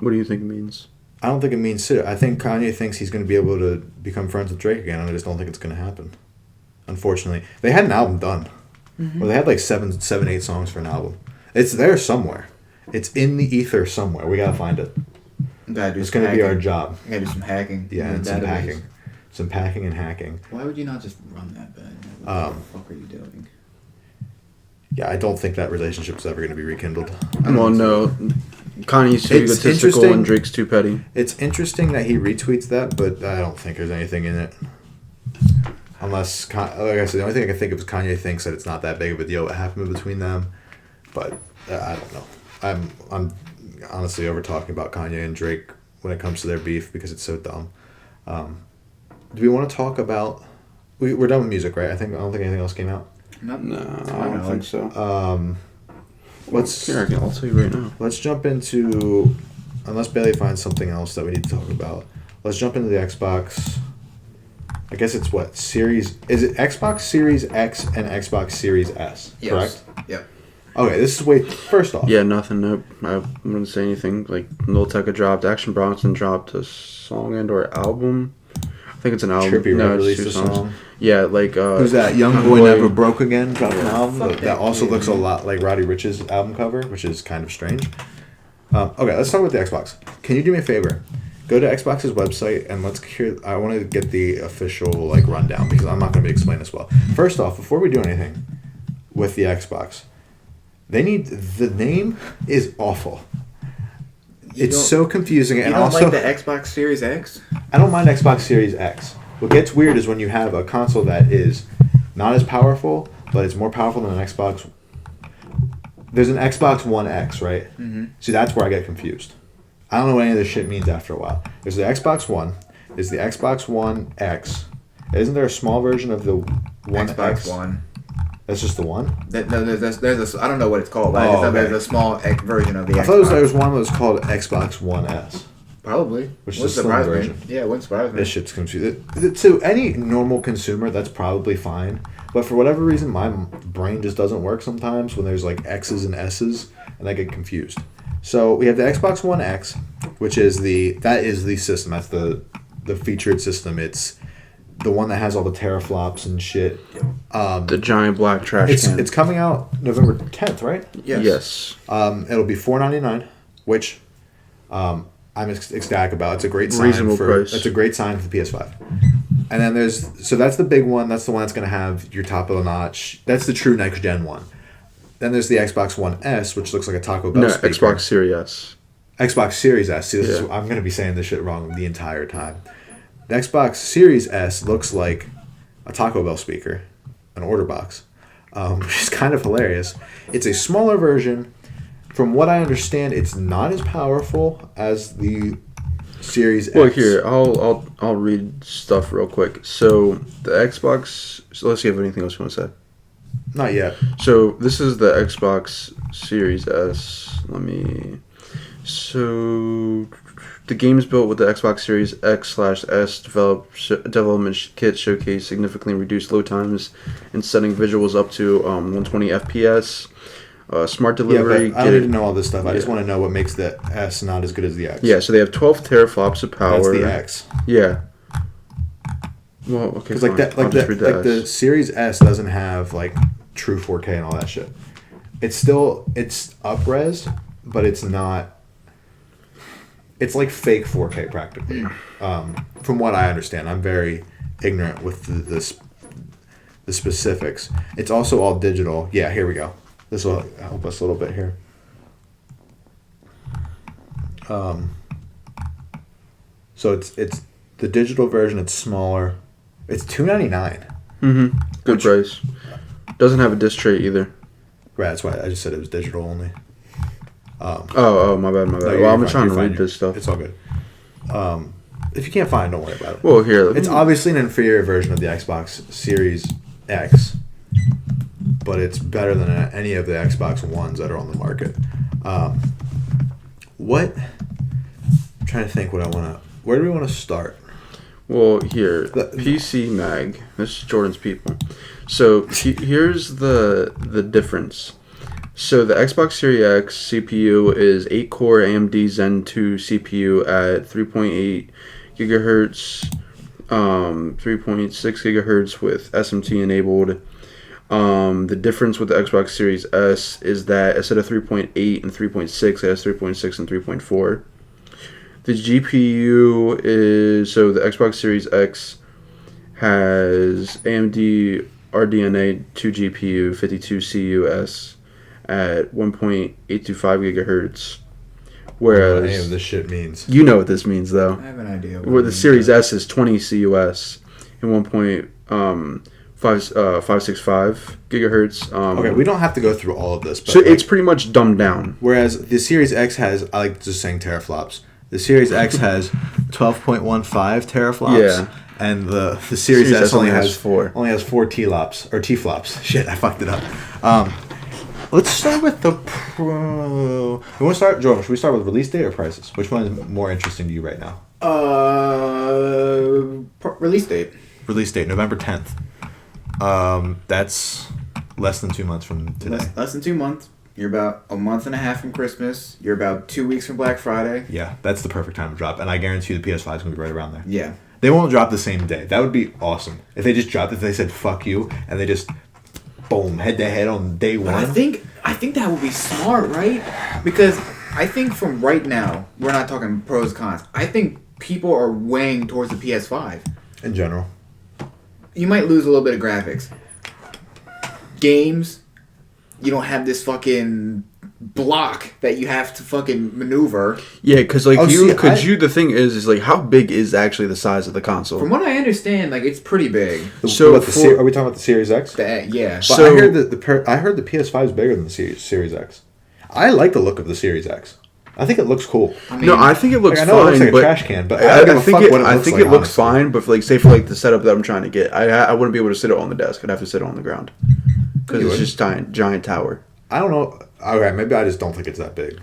What do you think it means? I don't think it means shit. I think Kanye thinks he's going to be able to become friends with Drake again, and I just don't think it's going to happen. Unfortunately. They had an album done. Mm-hmm. Well, they had like 8 songs for an album. It's there somewhere. It's in the ether somewhere. We got to find it. It's going to be our job. I got to do some hacking. Yeah, and some hacking. Some packing and hacking. Why would you not just run that bad? What the fuck are you doing? Yeah, I don't think that relationship's ever going to be rekindled. Well, no. Kanye's too It's egotistical interesting. and Drake's too petty. It's interesting that he retweets that, but I don't think there's anything in it. Unless, like I said, the only thing I can think of is Kanye thinks that it's not that big of a deal what happened between them. But I don't know. I'm honestly over talking about Kanye and Drake when it comes to their beef because it's so dumb. Do we want to talk about? We're done with music, right? I don't think anything else came out. No, I don't think so. Let's. Here, I'll tell you right now. Let's jump into, unless Bailey finds something else that we need to talk about. Let's jump into the Xbox. I guess it's what Series? Is it Xbox Series X and Xbox Series S? Yes. Correct. Yep. Okay, this is first off. Yeah, nothing. Nope. I wouldn't say anything. Like Lil Tecca dropped. Action Bronson dropped a song and/or album. I think it's an album. Trippie Redd it's released two a songs. song. Yeah, like Who's that? Young Boy Never Broke Again dropped an album fuck that also that looks a lot like Roddy Ricch's album cover, which is kind of strange. Okay, let's start with the Xbox. Can you do me a favor? Go to Xbox's website and let's hear. I want to get the official rundown because I'm not going to be explaining this well. First off, before we do anything with the Xbox, the name is awful. It's so confusing, and You don't also like the Xbox Series X? I don't mind Xbox Series X. What gets weird is when you have a console that is not as powerful, but it's more powerful than an Xbox. There's an Xbox One X, right? Mm-hmm. See, that's where I get confused. I don't know what any of this shit means after a while. There's the Xbox One. There's the Xbox One X. Isn't there a small version of the One Xbox X? One. That's just the one? There's a, I don't know what it's called, but Oh, there's okay. a small version of the I Xbox. thought there was one that was called Xbox One S. Probably. Which is Wouldn't a slim surprise version. me. Yeah, it wouldn't surprise me. This shit's confusing. To any normal consumer, that's probably fine. But for whatever reason, my brain just doesn't work sometimes when there's X's and S's, and I get confused. So we have the Xbox One X, which is the system. That's the featured system. It's the one that has all the teraflops and shit. the giant black trash can. It's coming out November 10th, right? Yes. It'll be $499, which I'm ecstatic about. It's a great sign Reasonable price. It's a great sign for the PS5. And then that's the big one. That's the one that's going to have your top of the notch. That's the true next gen one. Then there's the Xbox One S, which looks like a Taco Bell speaker. Xbox Series S. Xbox Series S. See, I'm going to be saying this shit wrong the entire time. The Xbox Series S looks like a Taco Bell speaker, an order box, which is kind of hilarious. It's a smaller version. From what I understand, it's not as powerful as the Series X. Well, here I'll read stuff real quick. So the Xbox. So let's see if anything else you want to say. Not yet. So this is the Xbox Series S. So the games built with the Xbox Series X/S development kit showcase significantly reduced load times and setting visuals up to 120 FPS. Smart delivery. Yeah, but I don't need to know all this stuff. I just want to know what makes the S not as good as the X. Yeah, so they have 12 teraflops of power. That's the X. Yeah. Well, okay. Because The the Series S doesn't have true 4K and all that shit. It's up-res, but it's not. It's like fake 4K practically. From what I understand, I'm very ignorant with the specifics. It's also all digital. Yeah, here we go. This will help us a little bit here. So it's the digital version. It's smaller. It's $299. Mm-hmm. Good price. Doesn't have a disc tray either. Right, that's why I just said it was digital only. Oh, my bad. No, Well, I'm trying to fine. read this stuff. It's all good. If you can't find it, don't worry about it. Well, here. It's obviously an inferior version of the Xbox Series X, but it's better than any of the Xbox Ones that are on the market. I'm trying to think where do we want to start? Well, here. PC Mag. This is Jordan's people. So, here's the difference. So, the Xbox Series X CPU is 8-core AMD Zen 2 CPU at 3.8 gigahertz, 3.6 gigahertz with SMT enabled. The difference with the Xbox Series S is that instead of 3.8 and 3.6, it has 3.6 and 3.4. The GPU is, so the Xbox Series X has AMD RDNA 2 GPU 52 CUS at 1.825 gigahertz. Whereas any of this shit means. You know what this means, though. I have an idea. Where the Series S is 20 CUS and 1.565 gigahertz. Okay, we don't have to go through all of this. But so it's pretty much dumbed down. Whereas the Series X has, I like just saying teraflops. The Series X has 12.15 teraflops. Yeah. And the Series S only has 4 T-flops or T-flops. Shit, I fucked it up. Let's start with the Pro. We want to start, Jordan. Should we start with release date or prices? Which one is more interesting to you right now? Release date. Release date, November 10th. That's less than 2 months from today. Less than 2 months. You're about a month and a half from Christmas. You're about 2 weeks from Black Friday. Yeah, that's the perfect time to drop. And I guarantee you the PS5 is going to be right around there. Yeah. They won't drop the same day. That would be awesome. If they just dropped it, if they said, fuck you, and they just, boom, head to head on day one. I think that would be smart, right? Because I think from right now, we're not talking pros, cons. I think people are weighing towards the PS5. In general. You might lose a little bit of graphics. Games, you don't have this fucking block that you have to fucking maneuver. Yeah, because the thing is like, how big is actually the size of the console? From what I understand, like, it's pretty big. So are we talking about the Series X? Yeah. But so I heard the PS5 is bigger than the Series X. I like the look of the Series X. I think it looks cool. I think it looks I fine. know it looks like but a trash can, but I think it looks honestly. fine. But for the setup that I'm trying to get, I wouldn't be able to sit it on the desk. I'd have to sit it on the ground because it's just giant tower. I don't know. Okay, maybe I just don't think it's that big.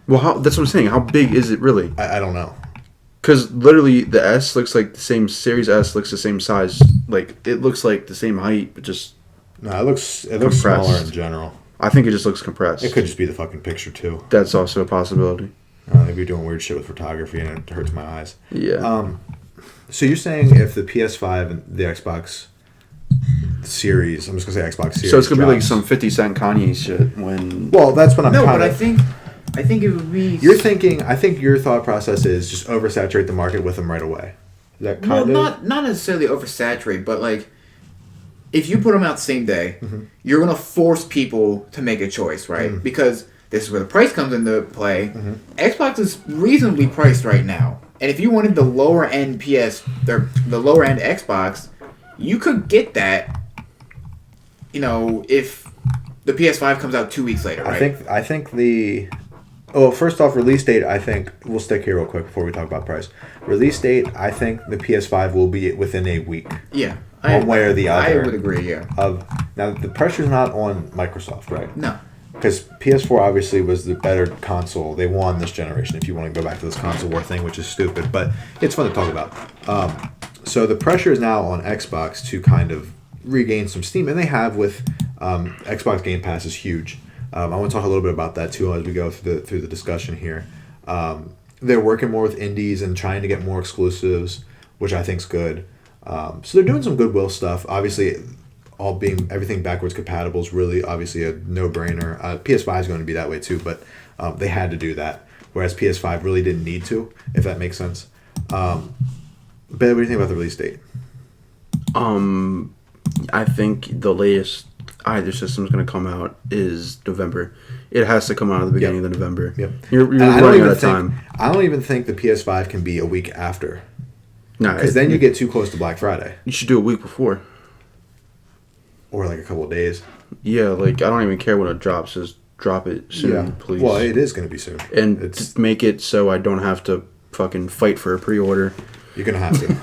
Well, that's what I'm saying. How big is it really? I don't know. Because literally, the S looks like the same. Series S looks the same size. Like it looks like the same height, but just no. It looks smaller in general. I think it just looks compressed. It could just be the fucking picture too. That's also a possibility. Maybe you're doing weird shit with photography and it hurts my eyes. Yeah. So you're saying if the PS5 and the Xbox Series, I'm just gonna say Xbox Series. So it's gonna be like some 50 Cent Kanye shit when. Well, that's what I'm. No, but I think it would be. You're thinking. I think your thought process is just oversaturate the market with them right away. Is that kind of not necessarily oversaturate, but like, if you put them out the same day, you're gonna force people to make a choice, right? Because this is where the price comes into play. Xbox is reasonably priced right now, and if you wanted the lower end the lower end Xbox, you could get that. You know, if the PS5 comes out 2 weeks later, right? I think the. Oh, first off, release date. I think we'll stick here real quick before we talk about price. Release date. I think the PS5 will be within a week. Yeah. One way or the other. I would agree. Yeah. Now the pressure's not on Microsoft, right? No. Because PS4 obviously was the better console. They won this generation. If you want to go back to this console war thing, which is stupid, but it's fun to talk about. So the pressure is now on Xbox to kind of regain some steam, and they have with Xbox Game Pass is huge. I want to talk a little bit about that too as we go through the discussion here. They're working more with indies and trying to get more exclusives, which I think is good. So they're doing some goodwill stuff. Obviously, everything backwards compatible is really obviously a no-brainer. PS5 is going to be that way too, but they had to do that, whereas PS5 really didn't need to, if that makes sense. Ben, what do you think about the release date? I think the latest either system is going to come out is November. It has to come out at the beginning of November. Yep. You're running out of time. I don't even think the PS5 can be a week after. No, because then you get too close to Black Friday. You should do a week before. Or like a couple of days. Yeah, like I don't even care when it drops. Just drop it soon, please. Well, it is going to be soon. And just make it so I don't have to fucking fight for a pre-order. You're going to have to.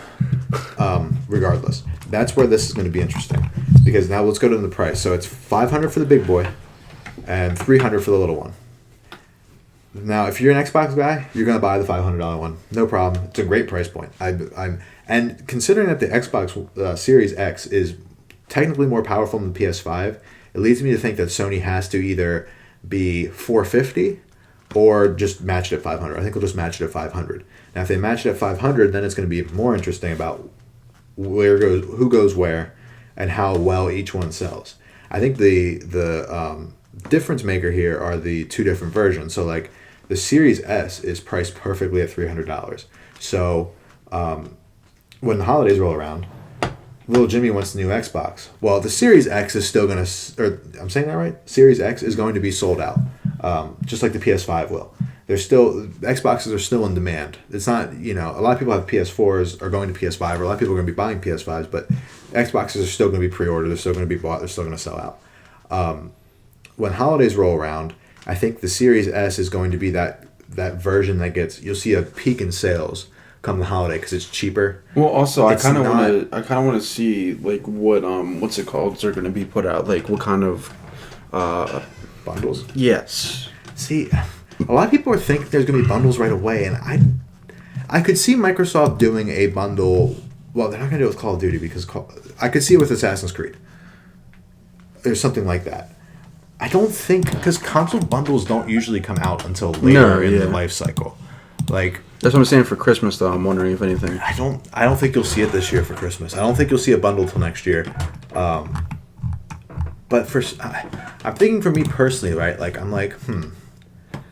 Regardless. That's where this is going to be interesting. Because now let's go to the price. So it's $500 for the big boy and $300 for the little one. Now, if you're an Xbox guy, you're going to buy the $500 one. No problem. It's a great price point. And considering that the Xbox Series X is technically more powerful than the PS5, it leads me to think that Sony has to either be $450 or just match it at $500. I think they'll just match it at $500. Now, if they match it at $500, then it's going to be more interesting about who goes where and how well each one sells. I think the difference maker here are the two different versions. So, like, the Series S is priced perfectly at $300. So, when the holidays roll around, Little Jimmy wants the new Xbox. Well, the Series X is still going to, or I'm saying that right? Series X is going to be sold out, just like the PS5 will. Xboxes are still in demand. It's not, a lot of people have PS4s are going to PS5, or a lot of people are going to be buying PS5s, but Xboxes are still going to be pre-ordered. They're still going to be bought. They're still going to sell out. When holidays roll around, I think the Series S is going to be that version that you'll see a peak in sales come the holiday because it's cheaper. Well, also I kind of want to see like what's it called? They're going to be put out, like what kind of bundles. Yes. See, a lot of people are thinking there's going to be bundles right away, and I could see Microsoft doing a bundle. Well, they're not going to do it with Call of Duty because I could see it with Assassin's Creed. There's something like that. I don't think because console bundles don't usually come out until later in the life cycle. Like that's what I'm saying for Christmas, though. I'm wondering if anything. I don't think you'll see it this year for Christmas. I don't think you'll see a bundle till next year. But I'm thinking for me personally, right? Like I'm like,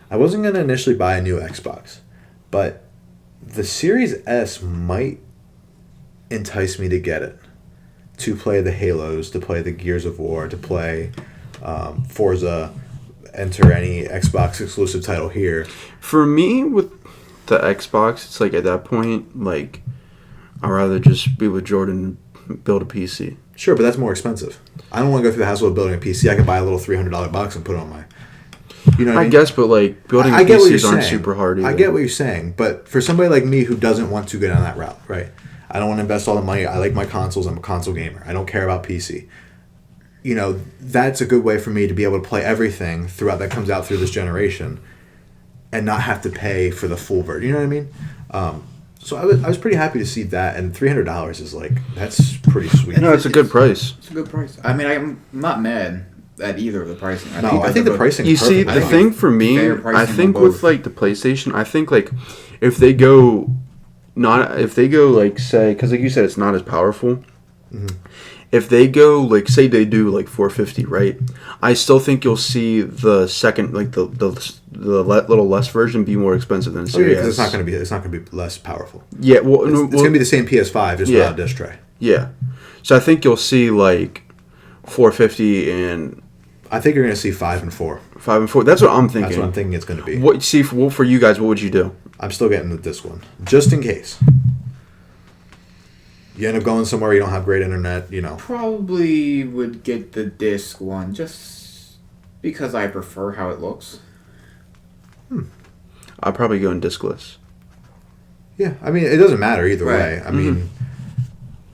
I wasn't gonna initially buy a new Xbox, but the Series S might entice me to get it, to play the Halos, to play the Gears of War, to play Forza, enter any Xbox exclusive title here. For me, with the Xbox, it's like at that point, like I'd rather just be with Jordan and build a PC. Sure, but that's more expensive. I don't want to go through the hassle of building a PC. I can buy a little $300 box and put it on my. You know what I mean? guess, but like building PCs aren't super hard either. I get what you're saying, but for somebody like me who doesn't want to go down that route, right? I don't want to invest all the money. I like my consoles. I'm a console gamer. I don't care about PC. That's a good way for me to be able to play everything throughout that comes out through this generation and not have to pay for the full version. You know what I mean? So I was pretty happy to see that, and $300 is that's pretty sweet. No, it's a good price. It's a good price. I mean, I'm not mad at either of the pricing. I think the pricing. You see, the thing for me, I think with like the PlayStation, I think like if they go like say, because like you said, it's not as powerful. Mm-hmm. If they go like say they do like 450, right? I still think you'll see the second like the little less version be more expensive than Series. Because it's not gonna be less powerful. Yeah, well, it's gonna be the same PS5 just without a disc tray. Yeah, so I think you'll see like 450 and. I think you're gonna see 5 and 4. 5 and 4. That's what I'm thinking. That's what I'm thinking it's gonna be. For you guys, what would you do? I'm still getting the disc one, just in case. You end up going somewhere you don't have great internet, Probably would get the disc one just because I prefer how it looks. I'd probably go in discless. Yeah, I mean, it doesn't matter either way. I mean,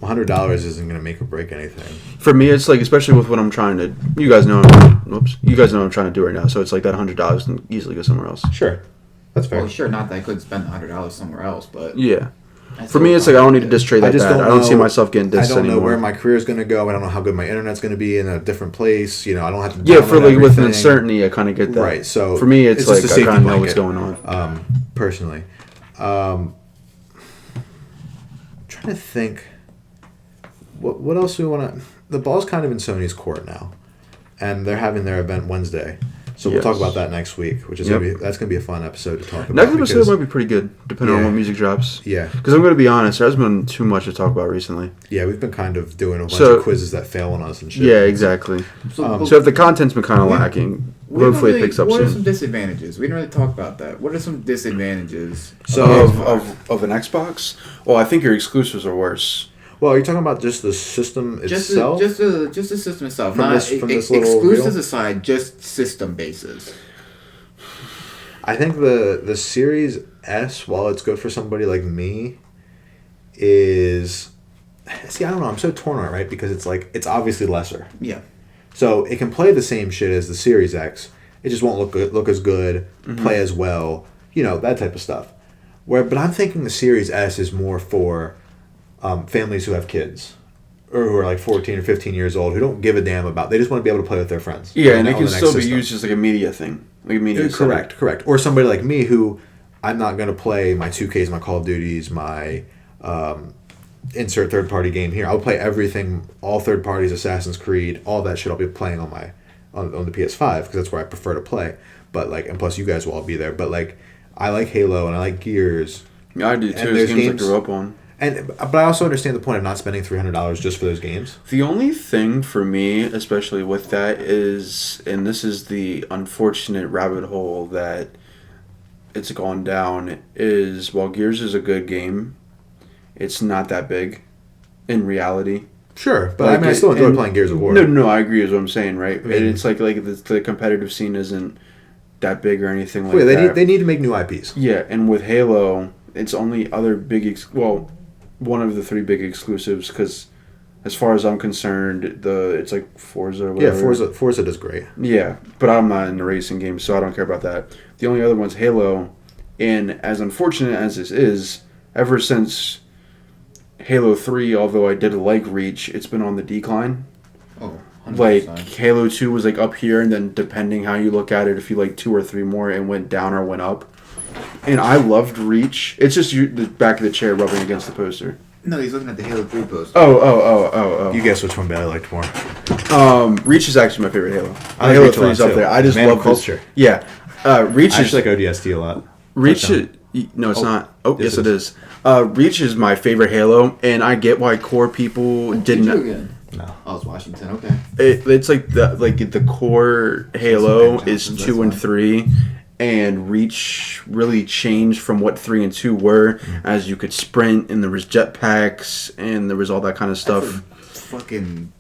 $100 isn't going to make or break anything. For me, it's like, especially with what I'm trying to... You guys know what I'm trying to do right now, so it's like that $100 can easily go somewhere else. Sure. That's fair. Well, sure, not that I could spend $100 somewhere else, but... Yeah. For me, it's like I don't need a disc tray that bad. I don't see myself getting discs anymore. I don't know where my career is going to go. I don't know how good my internet's going to be in a different place. I don't have to. Yeah, for like with uncertainty, I kind of get that. Right. So for me, it's like I kind of know what's going on. Personally, trying to think. What else do we want to? The ball's kind of in Sony's court now, and they're having their event Wednesday. So we'll talk about that next week, which is that's gonna be a fun episode to talk about. Next episode might be pretty good, depending on what music drops. Yeah, because I'm gonna be honest, there hasn't been too much to talk about recently. Yeah, we've been kind of doing a bunch of quizzes that fail on us and shit. Yeah, exactly. So if the content's been kind of lacking, hopefully it picks up soon. What are some disadvantages? We didn't really talk about that. What are some disadvantages of an Xbox? Well, I think your exclusives are worse. Well, are you talking about just the system itself? Just the system itself. From not this exclusives aside, just system bases. I think the Series S, while it's good for somebody like me, is... See, I don't know. I'm so torn on it, right? Because it's obviously lesser. Yeah. So it can play the same shit as the Series X. It just won't look as good, play as well, that type of stuff. But I'm thinking the Series S is more for... families who have kids or who are like 14 or 15 years old who don't give a damn about, they just want to be able to play with their friends. Yeah, and it can still be used as like a media thing. Like a media correct. Or somebody like me who I'm not going to play my 2Ks, my Call of Duties, my insert third party game here. I'll play everything, all third parties, Assassin's Creed, all that shit I'll be playing on the PS5 because that's where I prefer to play. But and plus you guys will all be there. But I like Halo and I like Gears. Yeah, I do too. It's games I grew up on. But I also understand the point of not spending $300 just for those games. The only thing for me, especially with that, is, and this is the unfortunate rabbit hole that it's gone down, is while Gears is a good game, it's not that big in reality. Sure, but I still enjoy playing Gears of War. No, I agree is what I'm saying, right? And it's like the competitive scene isn't that big or anything like that. They need to make new IPs. Yeah, and with Halo, it's only other big... one of the 3 big exclusives, because as far as I'm concerned, it's like Forza or whatever. Yeah, Forza does great. Yeah, but I'm not in the racing game, so I don't care about that. The only other one's Halo, and as unfortunate as this is, ever since Halo 3, although I did like Reach, it's been on the decline. Oh, 100%. Like, Halo 2 was like up here, and then depending how you look at it, if you like 2 or 3 more, it went down or went up. And I loved Reach. It's just the back of the chair rubbing against the poster. No, he's looking at the Halo 3 poster. Oh. You guess which one I liked more. Reach is actually my favorite Halo. I like Halo Reach a 3 lot, is up too. there. I just Man love of culture. Yeah. Reach I is... actually like ODST a lot. Reach is... No, it's not. Oh, yes, it is. Reach is my favorite Halo, and I get why core people didn't... Again? No. I was Washington, okay. It's like the core Halo is 2 and 3, and Reach really changed from what 3 and 2 were, as you could sprint, and there was jetpacks, and there was all that kind of stuff. Fucking...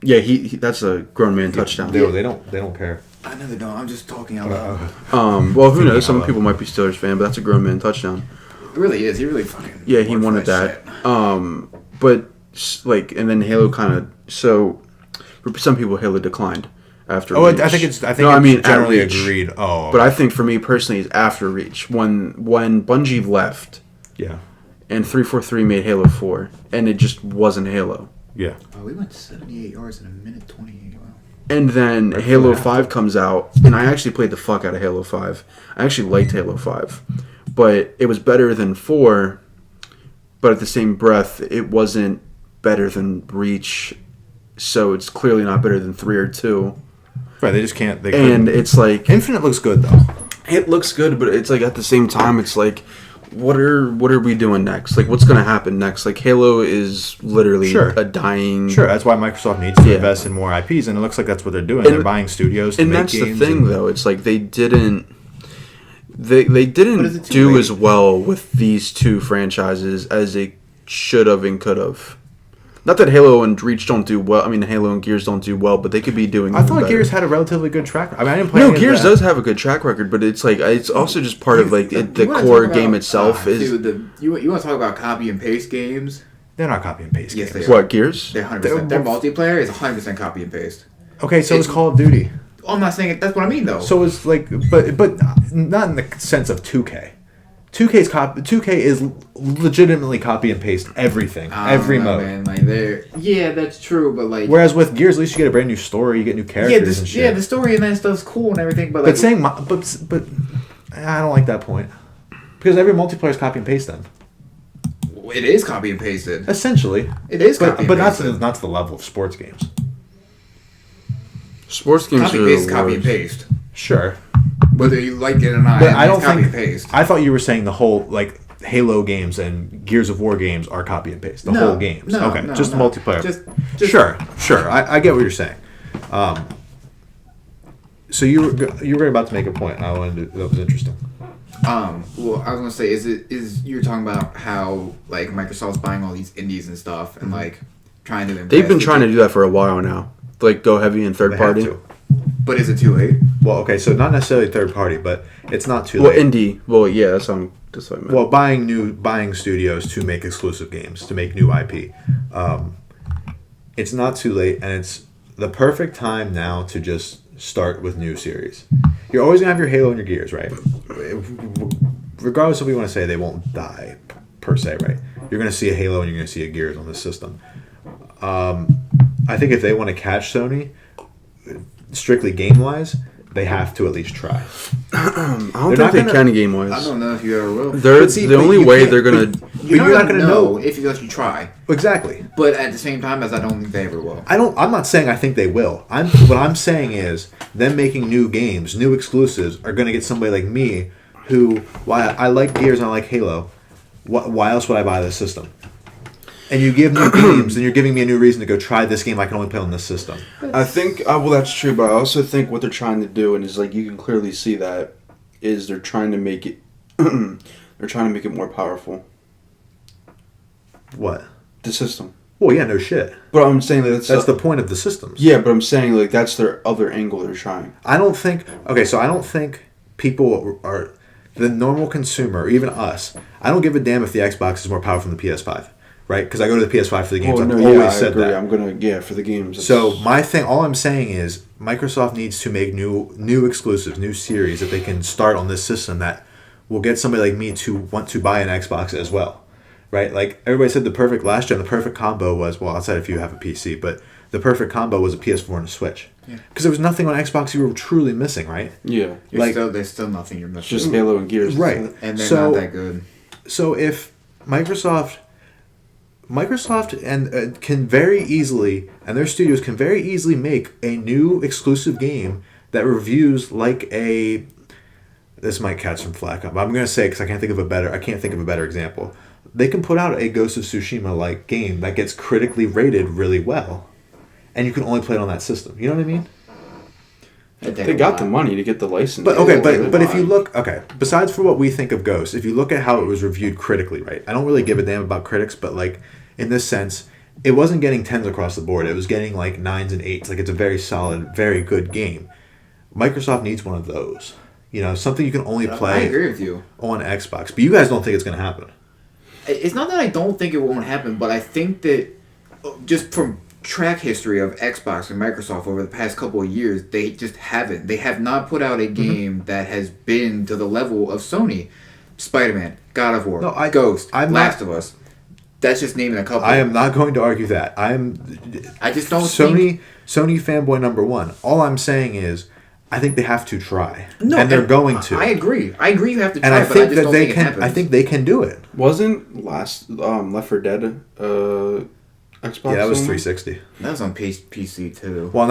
Yeah, he that's a grown man touchdown. They don't care. I know they don't. I'm just talking out loud. Well, who knows? Some people might be Steelers fan, but that's a grown man touchdown. It really is. He really fucking... Yeah, he wanted that. But like, and then Halo kind of... So, for some people, Halo declined after Reach. I think it's generally agreed. Oh. But I think for me personally, it's after Reach. When Bungie left... Yeah. And 343 made Halo 4, and it just wasn't Halo. Yeah. Oh, we went 78 yards in a minute 28. Wow. And then Halo 5 comes out, and I actually played the fuck out of Halo 5. I actually liked Halo 5. But it was better than 4, but at the same breath, it wasn't better than Reach, so it's clearly not better than 3 or 2. Right, they just can't... And it's like... Infinite looks good, though. It looks good, but it's like at the same time, it's like... What are we doing next? Like, what's going to happen next? Like, Halo is literally a dying... Sure, that's why Microsoft needs to invest in more IPs, and it looks like that's what they're doing. They're buying studios to make games. And that's the thing, though. It's like they didn't... They didn't do as well with these 2 franchises as they should have and could have. Not that Halo and Reach don't do well. I mean, Halo and Gears don't do well, but they could be doing. I thought better. Gears had a relatively good track record. I mean, I didn't play. No, Gears does have a good track record, but it's like it's also just part of like the core game itself is. Dude, you want to talk about copy and paste games? They're not copy and paste. Yes, games. they are. What, Gears? They're 100%. Their multiplayer is 100% copy and paste. Okay, so it's Call of Duty. I'm not saying it. That's what I mean, though. So it's like, but not in the sense of 2K. 2K is legitimately copy and paste everything, every mode. Man. Like yeah, that's true, but like. Whereas with Gears, at least you get a brand new story, you get new characters and shit. Yeah, the story and that stuff's cool and everything, but like. But I don't like that point because every multiplayer is copy and paste. Then it is copy and pasted. Essentially, it is copy but and pasted. not to the level of sports games. Sports games copy and paste, copy and paste. Sure. Whether you like it or not, but I don't copy think. And paste. I thought you were saying the whole like Halo games and Gears of War games are copy and paste. The whole games. No, okay, no, just no. multiplayer. Just sure. I get what you're saying. So you were about to make a point. I wanted that was interesting. Well, I was gonna say, is you're talking about how like Microsoft's buying all these indies and stuff and like trying to. They've been trying to do that for a while now. Like go heavy in third party. But is it too late? Well, okay, so not necessarily third party, but it's not too late. Well, indie. Well, yeah, that's what I meant. Well, buying studios to make exclusive games, to make new IP. It's not too late, and it's the perfect time now to just start with new series. You're always gonna have your Halo and your Gears, right? Regardless of what you want to say, they won't die per se, right? You're gonna see a Halo and you're gonna see a Gears on this system. I think if they want to catch Sony, strictly game-wise, they have to at least try. I don't think they can game-wise. I don't know if you ever will. The only way they're going to... You're not going to know if you actually try. Exactly. But at the same time, I don't think they ever will. I'm not saying I think they will. What I'm saying is them making new games, new exclusives, are going to get somebody like me who, while I like Gears and I like Halo, Why else would I buy this system? And you give new games, and you're giving me a new reason to go try this game I can only play on this system. I think, well, that's true, but I also think what they're trying to do, and is like you can clearly see that, is they're trying to make it, they're trying to make it more powerful. What? The system. Well, yeah, no shit. But I'm saying that that's the point of the systems. Yeah, but I'm saying like that's their other angle they're trying. I don't think. Okay, so I don't think people are the normal consumer, or even us. I don't give a damn if the Xbox is more powerful than the PS5, right? Because I go to the PS5 for the games. I've always said that. I'm gonna for the games. So my thing, all I'm saying is Microsoft needs to make new exclusives, new series that they can start on this system that will get somebody like me to want to buy an Xbox as well. Right, like everybody said, the perfect combo was, well, outside if you have a PC, but the perfect combo was a PS4 and a Switch. Because there was nothing on Xbox you were truly missing, right? Yeah, there's still nothing you're missing. Just Halo and Gears, right? And they're not that good. So if Microsoft and can very easily, and their studios can very easily make a new exclusive game that reviews like a. This might catch some flack up, but I'm going to say because I can't think of a better example. They can put out a Ghost of Tsushima-like game that gets critically rated really well, and you can only play it on that system. You know what I mean? They got the money to get the license. But okay, but if you look, besides for what we think of Ghost, if you look at how it was reviewed critically, right? I don't really give a damn about critics, but like in this sense, it wasn't getting 10s across the board. It was getting like 9s and 8s. Like it's a very solid, very good game. Microsoft needs one of those. You know, something you can only play. I agree with you on Xbox, but you guys don't think it's going to happen. It's not that I don't think it won't happen, but I think that just from track history of Xbox and Microsoft over the past couple of years, they just haven't. They have not put out a game that has been to the level of Sony. Spider-Man, God of War, Ghost, Last of Us. That's just naming a couple. I am not going to argue that. I just don't Sony fanboy number one. All I'm saying is I think they have to try. No, and they're going to. I agree you have to try, and I but think I just that don't they think can. it happens. I think they can do it. Wasn't Left 4 Dead Xbox? Yeah, that was 360. That was on PC too. Well, and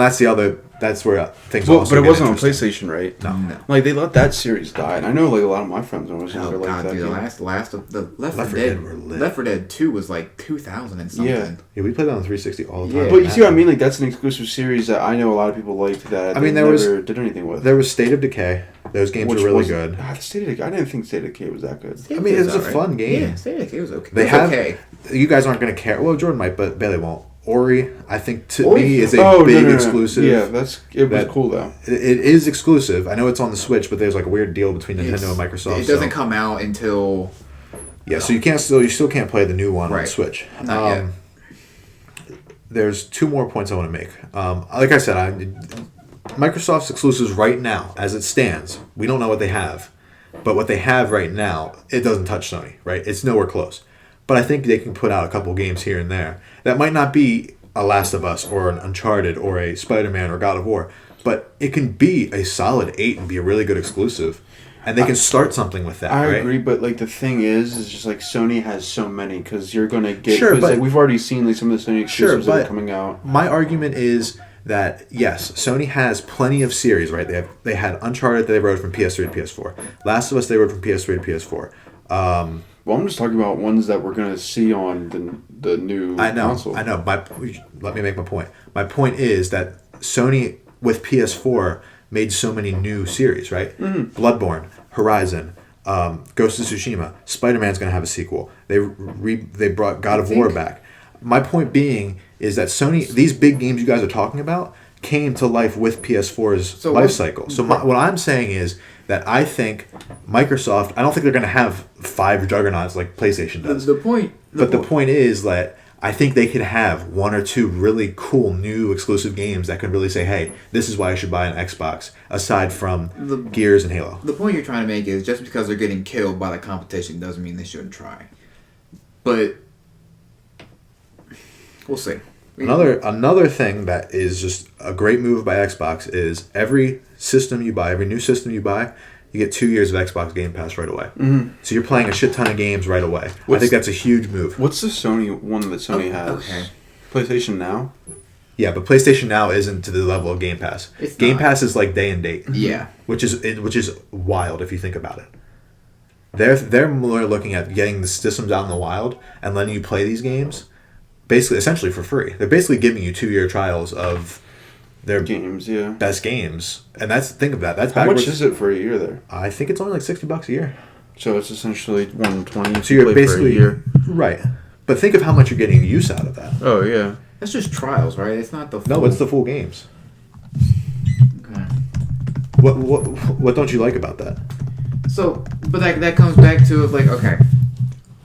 that's where things. Well, but it wasn't on PlayStation, right? No. Like they let that series die, and I know like a lot of my friends when I was younger like that. Dude, the Left 4 Dead. Left 4 Dead 2 was like 2000 and something. Yeah, we played that on 360 all the time. Yeah. But you see what I mean? Like that's an exclusive series that I know a lot of people liked that. They never did anything with. There was State of Decay. Those games were really good. State of Decay. I didn't think State of Decay was that good. I mean, it was a fun game. Yeah, State of Decay was okay. Okay. You guys aren't going to care. Well, Jordan might, but Bailey won't. Ori, I think to me is a big exclusive. Yeah, it was cool though. It is exclusive. I know it's on the Switch, but there's like a weird deal between Nintendo and Microsoft. It doesn't come out until. Yeah, so you still can't play the new one on Switch. Not yet. There's two more points I want to make. Like I said, Microsoft's exclusives right now, as it stands, we don't know what they have, but what they have right now, it doesn't touch Sony. Right, it's nowhere close. But I think they can put out a couple games here and there. That might not be a Last of Us or an Uncharted or a Spider-Man or God of War, but it can be a solid 8 and be a really good exclusive. And they can start something with that, I right? agree, but like the thing is just like Sony has so many because you're going to get... Sure, but... Like, we've already seen like some of the Sony exclusives that are coming out. My argument is that, yes, Sony has plenty of series, right? They had Uncharted that they wrote from PS3 to PS4. Last of Us they wrote from PS3 to PS4. Well, I'm just talking about ones that we're going to see on the new console. I know. Let me make my point. My point is that Sony, with PS4, made so many new series, right? Mm-hmm. Bloodborne, Horizon, Ghost of Tsushima, Spider-Man's going to have a sequel. They brought God of War back. My point being is that Sony, these big games you guys are talking about, came to life with PS4's life cycle. So what I'm saying is that I think Microsoft, I don't think they're going to have 5 juggernauts like PlayStation does. The point is that I think they could have 1 or 2 really cool new exclusive games that could really say, hey, this is why I should buy an Xbox, aside from Gears and Halo. The point you're trying to make is just because they're getting killed by the competition doesn't mean they shouldn't try. But we'll see. Another thing that is just a great move by Xbox is every new system you buy, you get 2 years of Xbox Game Pass right away. Mm-hmm. So you're playing a shit ton of games right away. I think that's a huge move. What's the Sony one that Sony has? Okay. PlayStation Now? Yeah, but PlayStation Now isn't to the level of Game Pass. Game Pass is like day and date. Yeah. Which is wild if you think about it. They're more looking at getting the systems out in the wild and letting you play these games, basically, essentially for free. They're basically giving you 2-year trials of their games, best games, and think of that. That's how backwards. much is it for a year there? I think it's only like $60 a year. So it's essentially $120. So you're basically for a year. Right, but think of how much you're getting use out of that. Oh yeah, That's just trials, right? It's not the full... No, it's the full games. Okay. What don't you like about that? So, but that comes back to like, okay,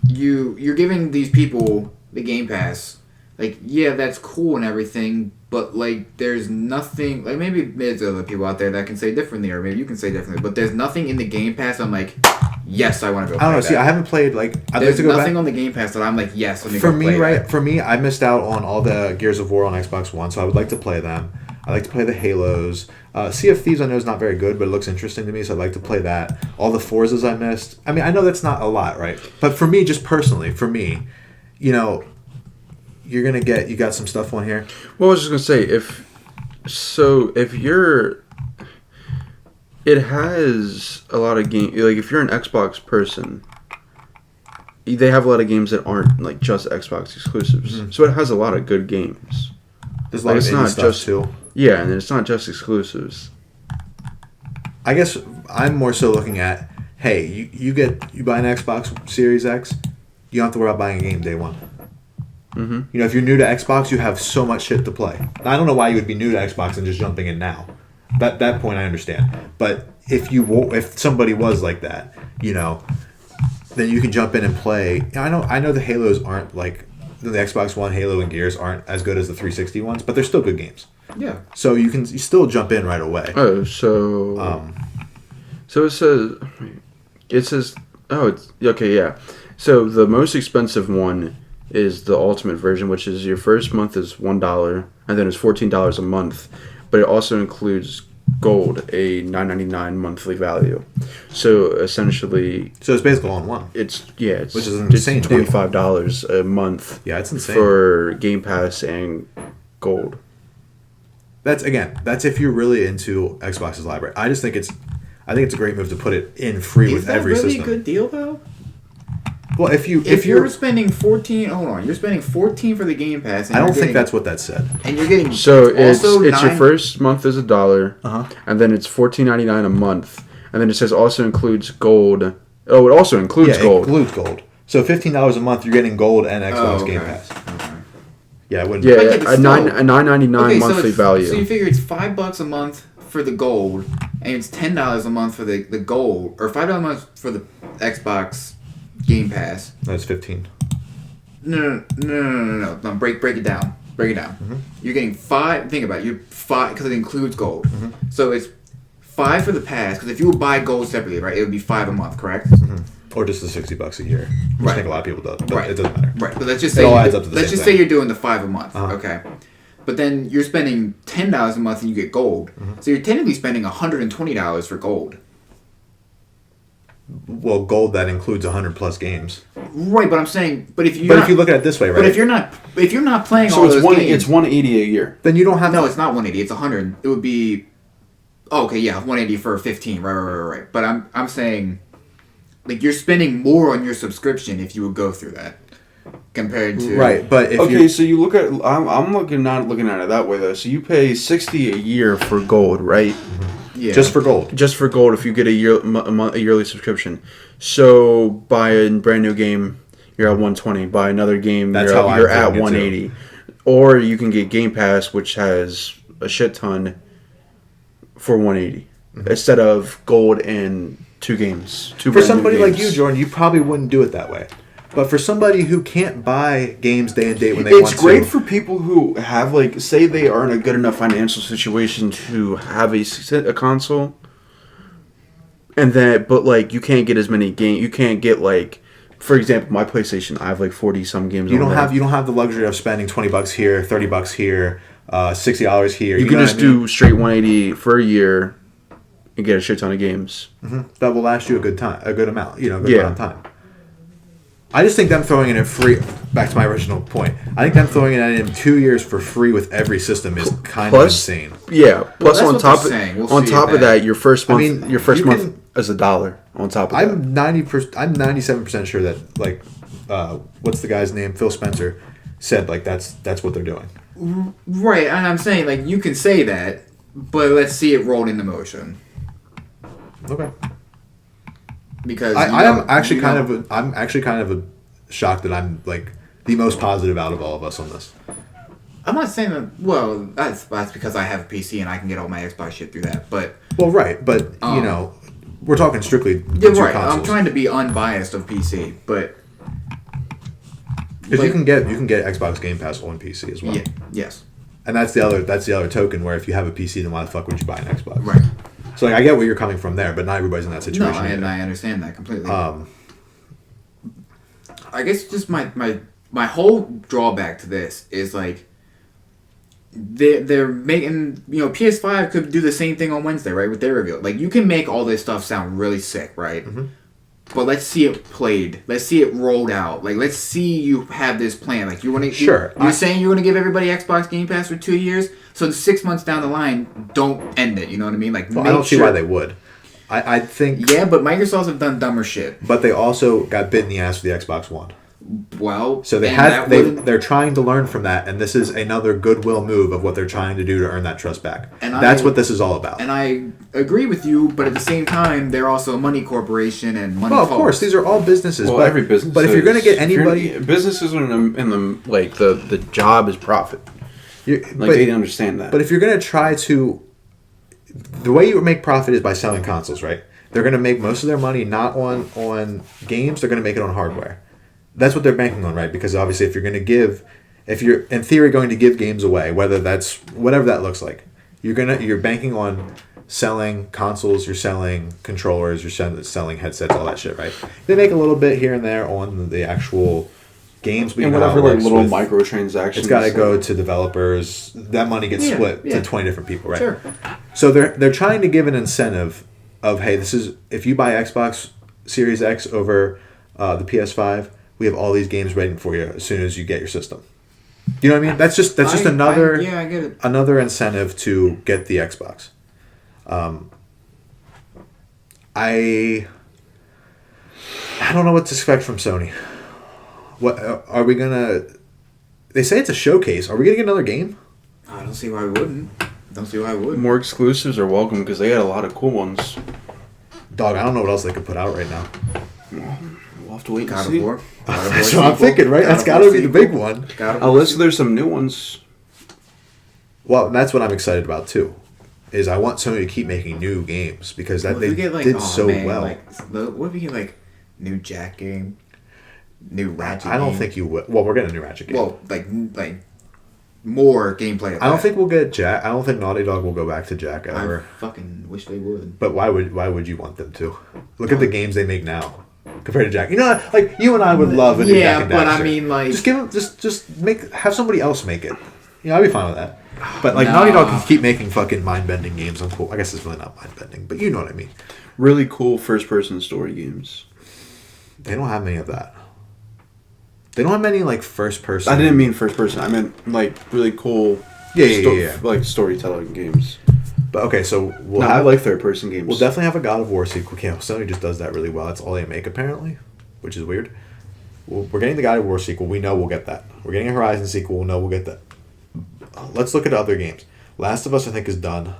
you're giving these people the Game Pass. Like, yeah, that's cool and everything, but like, there's nothing. Like, maybe there's other people out there that can say differently, or maybe you can say differently. But there's nothing in the Game Pass. I'm like, yes, I want to go. I don't know. Play See, that. I haven't played like. I'd There's like to go nothing back. on the Game Pass that I'm like, yes, let me For go me, play right? that. For me, I missed out on all the Gears of War on Xbox One, so I would like to play them. I like to play the Halos. Sea of Thieves I know is not very good, but it looks interesting to me, so I'd like to play that. All the Forzas I missed. I mean, I know that's not a lot, right? But for me, just personally, you know, you got some stuff on here. Well, I was just gonna say it has a lot of games. Like if you're an Xbox person, they have a lot of games that aren't like just Xbox exclusives. Mm-hmm. So it has a lot of good games. There's a lot of it's indie not stuff just too. Yeah, and it's not just exclusives. I guess I'm more so looking at, hey, you buy an Xbox Series X, you don't have to worry about buying a game day one. Mm-hmm. You know, if you're new to Xbox, you have so much shit to play. I don't know why you would be new to Xbox and just jumping in now. That point I understand. But if somebody was like that, you know, then you can jump in and play. I know the Halos aren't like the Xbox One Halo and Gears aren't as good as the 360 ones, but they're still good games. Yeah. So you still jump in right away. Oh, so so it says oh, it's okay, yeah. So the most expensive one is the ultimate version, which is your first month is $1 and then it's $14 a month, but it also includes gold, a $9.99 monthly value. So essentially, it's basically all in one. it's which is an insane deal. $25 a month. Yeah, it's insane. For Game Pass and gold. That's if you're really into Xbox's library. I think it's a great move to put it in free with every really system. a good deal though? Well, if you're spending 14, hold on, you're spending 14 for the Game Pass. And I don't think that's what that said. And you're getting so it's $9. your first month is $1, And then it's $14.99 a month, and then it says also includes gold. Oh, it also includes gold. It includes gold. So $15 a month, you're getting gold and Xbox Game Pass. Okay. Yeah, it wouldn't. Yeah, But a $9.99 monthly value. So you figure it's $5 a month for the gold, and it's $10 a month for the gold, or $5 a month for the Xbox Game Pass. That's 15. No. Break it down. Mm-hmm. You're getting 5. Think about it. You're 5 because it includes gold. Mm-hmm. So it's 5 for the pass. Because if you would buy gold separately, right, it would be 5 a month, correct? Mm-hmm. Or just the $60 a year. Which Right. I think a lot of people do. But Right. it doesn't matter. Right, but let's just It say all adds up to the let's same just thing. say you're doing the 5 a month. Uh-huh. Okay. But then you're spending $10 a month and you get gold. Mm-hmm. So you're technically spending $120 for gold. Well, gold that includes 100 plus games. Right, but I'm saying, if you look at it this way, right? But if you're not playing So all it's those games, it's $180 a year. then you don't have. no, it's not 180. It's 100. It would be. Oh, okay, yeah, 180 for 15. Right. But I'm saying, like, you're spending more on your subscription if you would go through that compared to Right, but if Okay, so you look at I'm not looking at it that way though. So you pay $60 a year for gold, right? yeah. just for gold. Just for gold if you get a yearly subscription. So buy a brand new game, you're at $120. Buy another game, That's you're how at I'm doing it, $180. Or you can get Game Pass, which has a shit ton, for $180 instead of gold and two games. For brand new somebody like you, games. Jordan, you probably wouldn't do it that way. But for somebody who can't buy games day and date when they want to, It's great for people who have, like, say they are in a good enough financial situation to have a console, and then, but, like, you can't get as many games. You can't get, like, for example, my PlayStation. I have like 40 some games. You don't have the luxury of spending $20 here, $30 here, $60 here. You can just do straight 180 for a year and get a shit ton of games. Mm-hmm. That will last you a good amount, a good Yeah. amount of time. I just think them throwing it in free. Back to my original point. I think them throwing it in 2 years for free with every system is kind of insane. Yeah. Plus, that's on what top they're saying. We'll on see top if of that, your first month, you is $1 on on top of I'm 97% sure that like, what's the guy's name? Phil Spencer said like that's what they're doing. Right, and I'm saying like you can say that, but let's see it rolled into motion. Okay. Because I'm actually kind of shocked that I'm like the most positive out of all of us on this. I'm not saying that. Well, that's because I have a PC and I can get all my Xbox shit through that. But right, but you know, we're talking strictly the yeah, two right. consoles. I'm trying to be unbiased of PC, but because you can get Xbox Game Pass on PC as well. Yeah. Yes. And that's the other token where if you have a PC, then why the fuck would you buy an Xbox? Right. So like, I get where you're coming from there, but not everybody's in that No, situation. I understand that completely. I guess just my whole drawback to this is like they're making, you know, PS5 could do the same thing on Wednesday, right, with their reveal. Like, you can make all this stuff sound really sick, right? Mm-hmm. But let's see it played. Let's see it rolled out. Like, let's see you have this plan. Like, you want to... Sure. You're saying you're going to give everybody Xbox Game Pass for 2 years? So 6 months down the line, don't end it. You know what I mean? Like, well, I don't see why they would. I think... Yeah, but Microsoft have done dumber shit. But they also got bit in the ass with the Xbox One. Well... So they're trying to learn from that, and this is another goodwill move of what they're trying to do to earn that trust back. And that's what this is all about. And I agree with you, but at the same time, they're also a money corporation and money. Well, of course, these are all businesses. Well, but, every business. But if you're going to get anybody, businesses are in the like the job is profit. They understand that. But if you're going to try to, the way you make profit is by selling consoles, right? They're going to make most of their money not on games. They're going to make it on hardware. That's what they're banking on, right? Because obviously, if you're in theory going to give games away, whether that's whatever that looks like, you're banking on selling consoles, you're selling controllers, you're selling headsets, all that shit, right? They make a little bit here and there on the actual games, but and whatever like little microtransactions. It's got to go to developers. That money gets split to 20 different people, right? Sure. So they're trying to give an incentive of, hey, this is if you buy Xbox Series X over the PS5, we have all these games waiting for you as soon as you get your system. You know what I mean? That's just another I get it. Another incentive to get the Xbox. I don't know what to expect from Sony. What are we gonna? They say it's a showcase. Are we gonna get another game? I don't see why we wouldn't. Don't see why we wouldn't. More exclusives are welcome because they got a lot of cool ones. Dog, I don't know what else they could put out right now. We'll have to wait and see. That's what I'm thinking, right? That's got to be the big one. Unless there's some new ones. Well, that's what I'm excited about too. Is I want Sony to keep making new games because they did so well. What if we get like new Jack game, new Ratchet? I don't think you will. Well, we're getting a new Ratchet game. Well, like more gameplay. I don't think we'll get Jack. I don't think Naughty Dog will go back to Jack ever. I fucking wish they would. But why would you want them to? Look at the games they make now compared to Jack. You know, like you and I would love a new Jack and Daxter. Yeah, but I mean, like, just have somebody else make it. You know, I'd be fine with that. But like Naughty Dog can keep making fucking mind-bending games. I'm cool. I guess it's really not mind-bending, but you know what I mean. Really cool first-person story games. They don't have many of that. They don't have many like first-person. I didn't mean first-person. I meant like really cool. Yeah. Like storytelling games. But okay, so I like third-person games. We'll definitely have a God of War sequel. Yeah, Sony just does that really well. That's all they make apparently, which is weird. We're getting the God of War sequel. We know we'll get that. We're getting a Horizon sequel. We know we'll get that. Let's look at other games. Last of Us, I think, is done.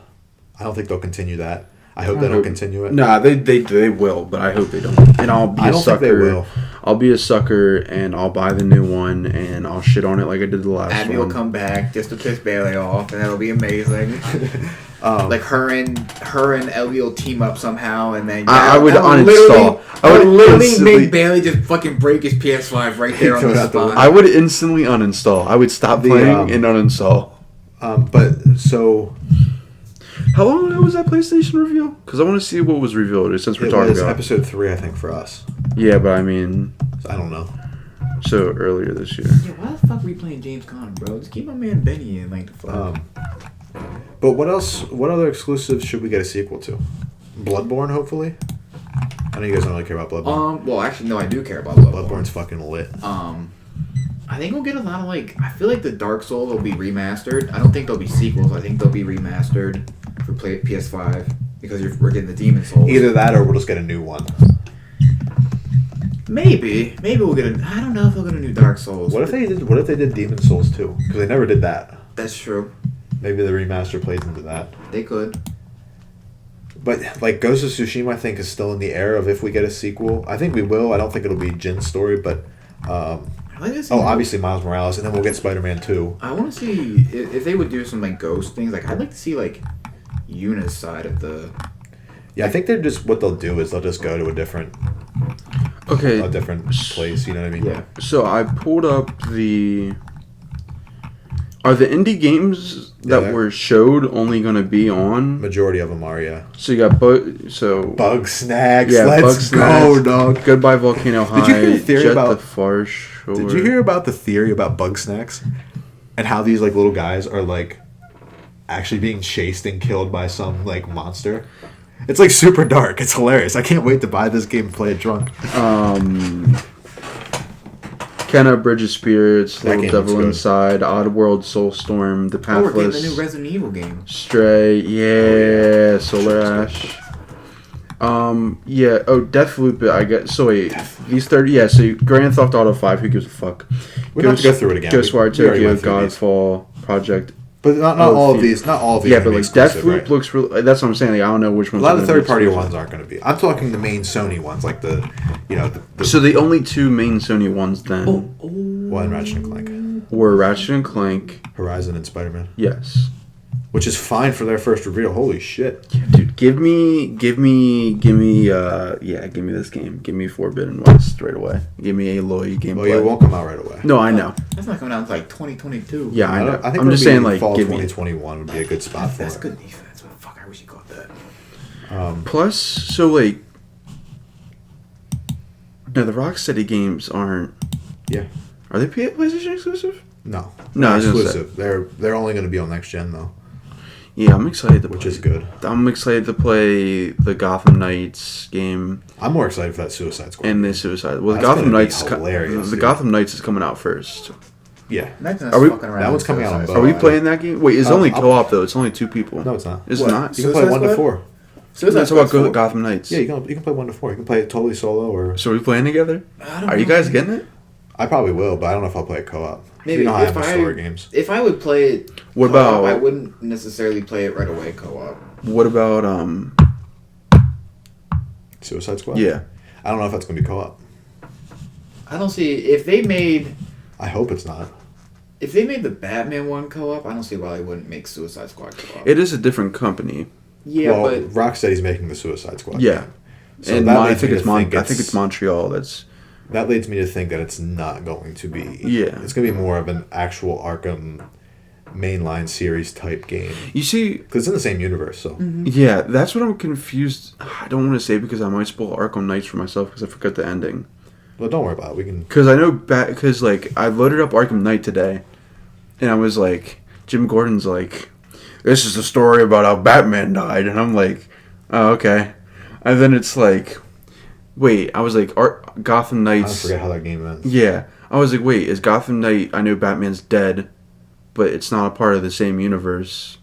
I don't think they'll continue that. I hope they don't continue it. Nah, they will, but I hope they don't. And I'll be a sucker. Think they will. I'll be a sucker, and I'll buy the new one, and I'll shit on it like I did the last Abby one. will come back just to piss Bailey off, and that'll be amazing. Like her and Ellie will team up somehow, and then I would uninstall. I would literally make Bailey just fucking break his PS5 right there on the spot. I would instantly uninstall. I would stop playing and uninstall. But so, how long ago was that PlayStation reveal? Because I want to see what was revealed since we're talking about episode 3, I think, for us. Yeah, but I mean, I don't know. So earlier this year. Yeah, why the fuck are we playing James Conner, bro? Just keep my man Benny in, like the fuck. But what else? What other exclusives should we get a sequel to? Bloodborne, hopefully. I know you guys don't really care about Bloodborne. Well, actually, no, I do care about Bloodborne. Bloodborne's fucking lit. I think we'll get a lot of I feel like the Dark Souls will be remastered. I don't think there'll be sequels. I think they'll be remastered for PS5. because we're getting the Demon Souls. Either that, or we'll just get a new one. Maybe we'll get a. I don't know if we'll get a new Dark Souls. What if they did Demon Souls too? Because they never did that. That's true. Maybe the remaster plays into that. They could. But like Ghost of Tsushima, I think is still in the air of if we get a sequel. I think we will. I don't think it'll be Jin's story, but obviously Miles Morales, and then we'll get Spider-Man 2. I want to see if they would do some like Ghost things. Like I'd like to see like Yuna's side of the. Yeah, I think what they'll do is they'll just go to a different place. You know what I mean? Yeah. So I pulled up Are the indie games that were showed only going to be on? Majority of them are, yeah. So you got Bug Snacks. Yeah, Let's go, dog. Goodbye Volcano High. Did you hear the theory Jet about the Far Shore. Did you hear about the theory about Bug Snacks and how these like little guys are like actually being chased and killed by some like monster? It's like super dark. It's hilarious. I can't wait to buy this game and play it drunk. Kenna, Bridge of Spirits, That Little game Devil looks good. Inside, Oddworld, Soulstorm, The Oh, we're getting Pathless, the new Resident Evil game. Stray, Solar Ash. Deathloop, I guess. So wait, these 30, so Grand Theft Auto 5, who gives a fuck? We don't have to go through it again. Ghostwire We already Tokyo, went through these. Godfall, Project. But not all of these. Not all of these. Yeah, but like exclusive, Deathloop right? looks really. That's what I'm saying. Like, I don't know which ones. A lot of the are gonna be third-party exclusive. ones aren't going to be. I'm talking the main Sony ones, like the So the only two main Sony ones then one Ratchet and Clank, were Ratchet and Clank. Horizon, and Spider-Man, Yes. which is fine for their first reveal. Holy shit! Dude, give me this game. Give me Forbidden West right away. Give me Aloy gameplay. Well, it won't come out right away. No, I know. That's not coming out until like 2022. Yeah, I know. I think I'm just saying, like, fall give me. 2021 would be a good spot for That's it. good defense. But fuck, I wish you caught that. Plus, so like, no, the Rocksteady games aren't. Yeah. Are they PlayStation exclusive? No. No, I was gonna exclusive. They're only going to be on next gen though, Yeah, I'm excited to which play. is good. I'm excited to play the Gotham Knights game I'm more excited for that Suicide Squad. and the Suicide. Well, the That's Gotham gonna be Knights. hilarious, The dude. Gotham Knights is coming out first. Yeah. Are we- that one's coming out on both. Are we playing that game? Wait, it's only I'll- co-op though. It's only 2 people. No, it's not. Is it What? not? You can Suicide play 1 to Squad? 4. That's about Gotham Knights. Yeah, you can play 1 to 4. You can play it totally solo, or So are we playing together? I don't Are you know. guys getting it? I probably will, but I don't know if I'll play it co-op. Maybe You know how I if have my story games. If I would play it, What co-op, about- I wouldn't necessarily play it right away co-op. What about Suicide Squad. Yeah. I don't know if that's gonna be co-op. I don't see if they made I hope it's not. the Batman one co-op. I don't see why they wouldn't make Suicide Squad co-op. It is a different company. Yeah, well, but Rocksteady's making the Suicide Squad. Yeah. game. So And that I leads think me it's to think I think it's Montreal. that leads me to think that it's not going to be. Yeah. It's gonna be more of an actual Arkham mainline series type game You see, because it's in the same universe. So yeah, that's what I'm confused. I don't want to say because I might spoil Arkham Knights for myself because I forgot the ending. well, don't worry about it. We can. Because I know because like I loaded up Arkham Knight today, and I was like, Jim Gordon's like, this is the story about how Batman died, and I'm like, oh okay, and then it's like, wait, I was like, Gotham I Knights. forget how that game ends. Yeah, I was like, wait, is Gotham Knight? I know Batman's dead, but it's not a part of the same universe.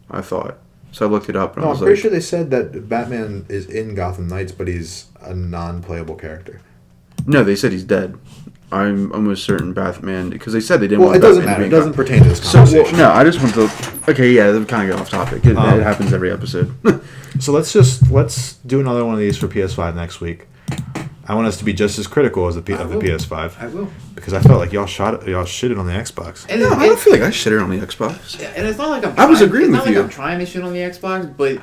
I thought. So I looked it up and No, I I'm was pretty like, sure they said that Batman is in Gotham Knights, but he's a non-playable character. no, they said he's dead. I'm almost certain Batman because they said they didn't Well, want it doesn't Batman matter. to It be in doesn't pertain to this So conversation. no, I just want to. Okay, yeah, that kind of get off topic. It happens every episode. So let's do another one of these for PS5 next week. I want us to be just as critical as the will. PS5 I will. because I felt like y'all shitted on the Xbox. And no, I don't feel like I shit it on the Xbox. and it's not like I'm. I was trying- agreeing it's with not you. Like I'm trying to shit on the Xbox, but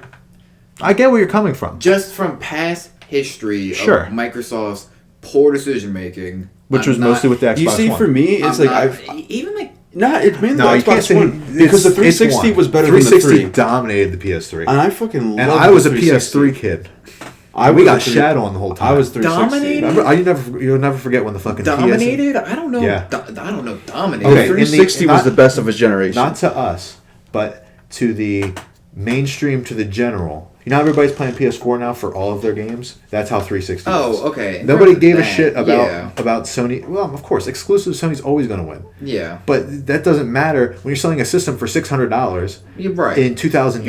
I get where you're coming from, just from past history Sure. of Microsoft's poor decision making, which was mostly with the Xbox You see, One. for me, it's like I've. even like Nah, it's mainly No, the you can't Xbox say One because the 360 was better than the 360 3. dominated the PS3, And I fucking love and I was a the PS3 kid. I We was got a three- shat on the whole time. I was 360. Dominated? Remember, you'll never forget when the fucking dominated. I don't know. Yeah. I don't know. Dominated. The Okay, 360 was not- the best of its generation. Not to us, but to the mainstream, to the general. You know how everybody's playing PS4 now for all of their games? That's how 360 was. Oh, okay. Nobody gave a shit yeah. about Sony. Well, of course, exclusive Sony's always going to win. Yeah. But that doesn't matter when you're selling a system for $600 You're right. in 2000.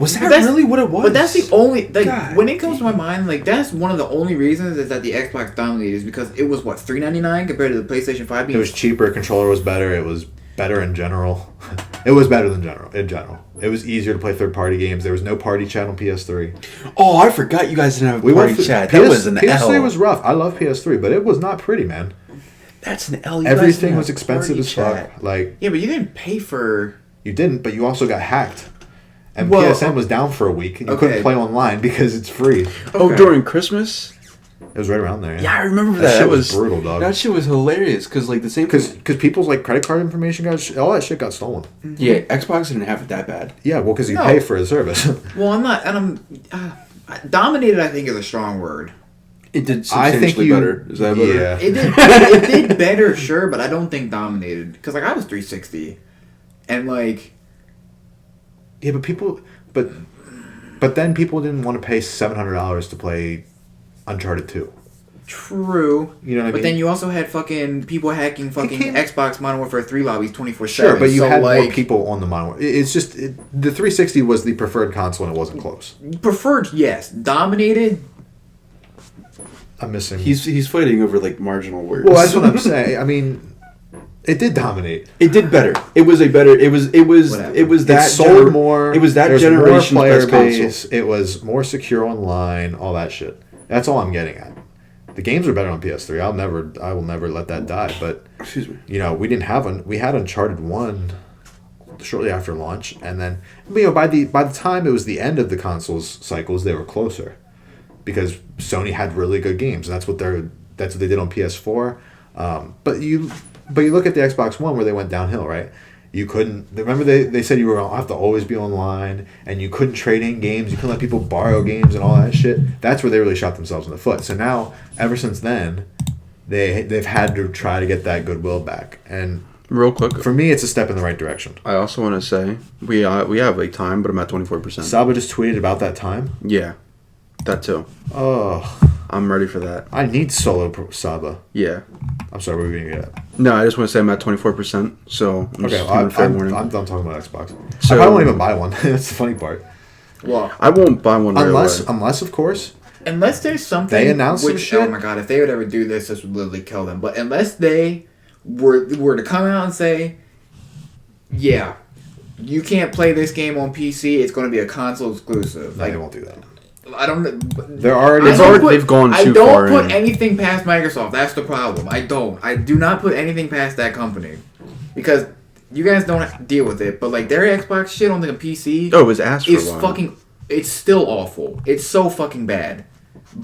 Was that really what it was? But that's the only... Like, God. when it comes to my mind, like, that's one of the only reasons is that the Xbox dominated is because it was, what, $399 compared to the PlayStation 5 being... It was cheaper. Controller was better. It was better in general. It was better than in general. It was easier to play third-party games. There was no party chat on PS3. Oh, I forgot you guys didn't have a party chat. That was an PS3 L. was rough. I love PS3, but it was not pretty, man. That's an L. Everything was expensive as fuck. Like, Yeah, but you didn't pay for... you didn't, but you also got hacked. And Well, PSN was down for a week, and you couldn't play online because it's free. Oh, during Christmas? It was right around there. Yeah, I remember that. That shit That was brutal, dog. That shit was hilarious because like the same. Because people's like credit card information all that shit got stolen. Yeah, Xbox didn't have it that bad. Yeah, well, because you No. pay for the service. Well, I'm not... And dominated, I think, is a strong word. It did I think substantially better. Is that better? Yeah. It did better, sure, but I don't think dominated. Because, like, I was 360. And, like... Yeah, but then people didn't want to pay $700 to play Uncharted 2. True. You know what I mean? But then you also had fucking people hacking fucking Xbox Modern Warfare 3 lobbies 24/7. Sure, but you so, had more like, people on the Modern. It's just the 360 was the preferred console, and it wasn't close. Preferred, yes. Dominated. I'm missing. He's fighting over like marginal words. Well, that's what I'm saying. I mean, it did dominate. It did better. It was Whatever. that It sold more. It was that there's generation's more player best base. console. It was more secure online. All that shit. That's all I'm getting at. The games are better on PS3. I will never let that die. But Excuse me. you know, we had Uncharted 1 shortly after launch, and then by the time it was the end of the consoles cycles, they were closer because Sony had really good games, and that's what they did on PS4. But you look at the Xbox One where they went downhill, right? You couldn't. Remember they said you were gonna have to always be online, and you couldn't trade in games. You couldn't let people borrow games and all that shit. That's where they really shot themselves in the foot. So now, ever since then, they've had to try to get that goodwill back. And Real quick, for me, it's a step in the right direction. I also want to say we have like time, but I'm at 24%. Saba just tweeted about that time. Yeah, that too. Oh, I'm ready for that. I need solo Saba. Yeah. I'm sorry, what were we gonna get at? No, I just want to say I'm at 24%. So I'm Okay, just giving a fair warning. I'm done talking about Xbox. So- I probably won't even buy one. That's the funny part. Well, I won't buy one right away. Unless of course, unless there's something... They announced some which, shit. Oh my god, if they would ever do this would literally kill them. But unless they were to come out and say, yeah, you can't play this game on PC, it's going to be a console exclusive. they won't do that. I don't... They're already. They've gone too far I don't put in. anything past Microsoft. That's the problem. I do not put anything past that company. Because you guys don't have to deal with it. But, like, their Xbox shit on the PC... Oh, it was asked for a is while. fucking... It's still awful. It's so fucking bad.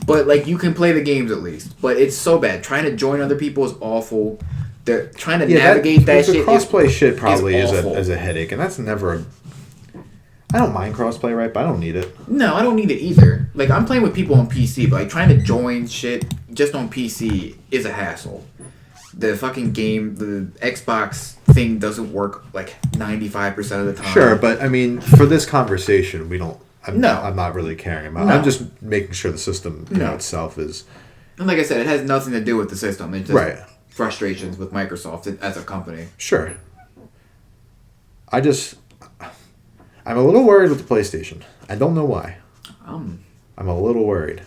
But, like, you can play the games at least. But it's so bad. Trying to join other people is awful. They're trying to navigate that the shit. crossplay shit probably is awful. a headache, and that's never a. I don't mind crossplay, right? But I don't need it. No, I don't need it either. Like, I'm playing with people on PC, but, like, trying to join shit just on PC is a hassle. The fucking game, the Xbox thing doesn't work, like, 95% of the time. Sure, but I mean, for this conversation, we don't. I'm not really caring about. No. I'm just making sure the system itself is. And like I said, it has nothing to do with the system. It's just Right. frustrations with Microsoft as a company. Sure. I'm a little worried with the PlayStation. I don't know why. I'm a little worried.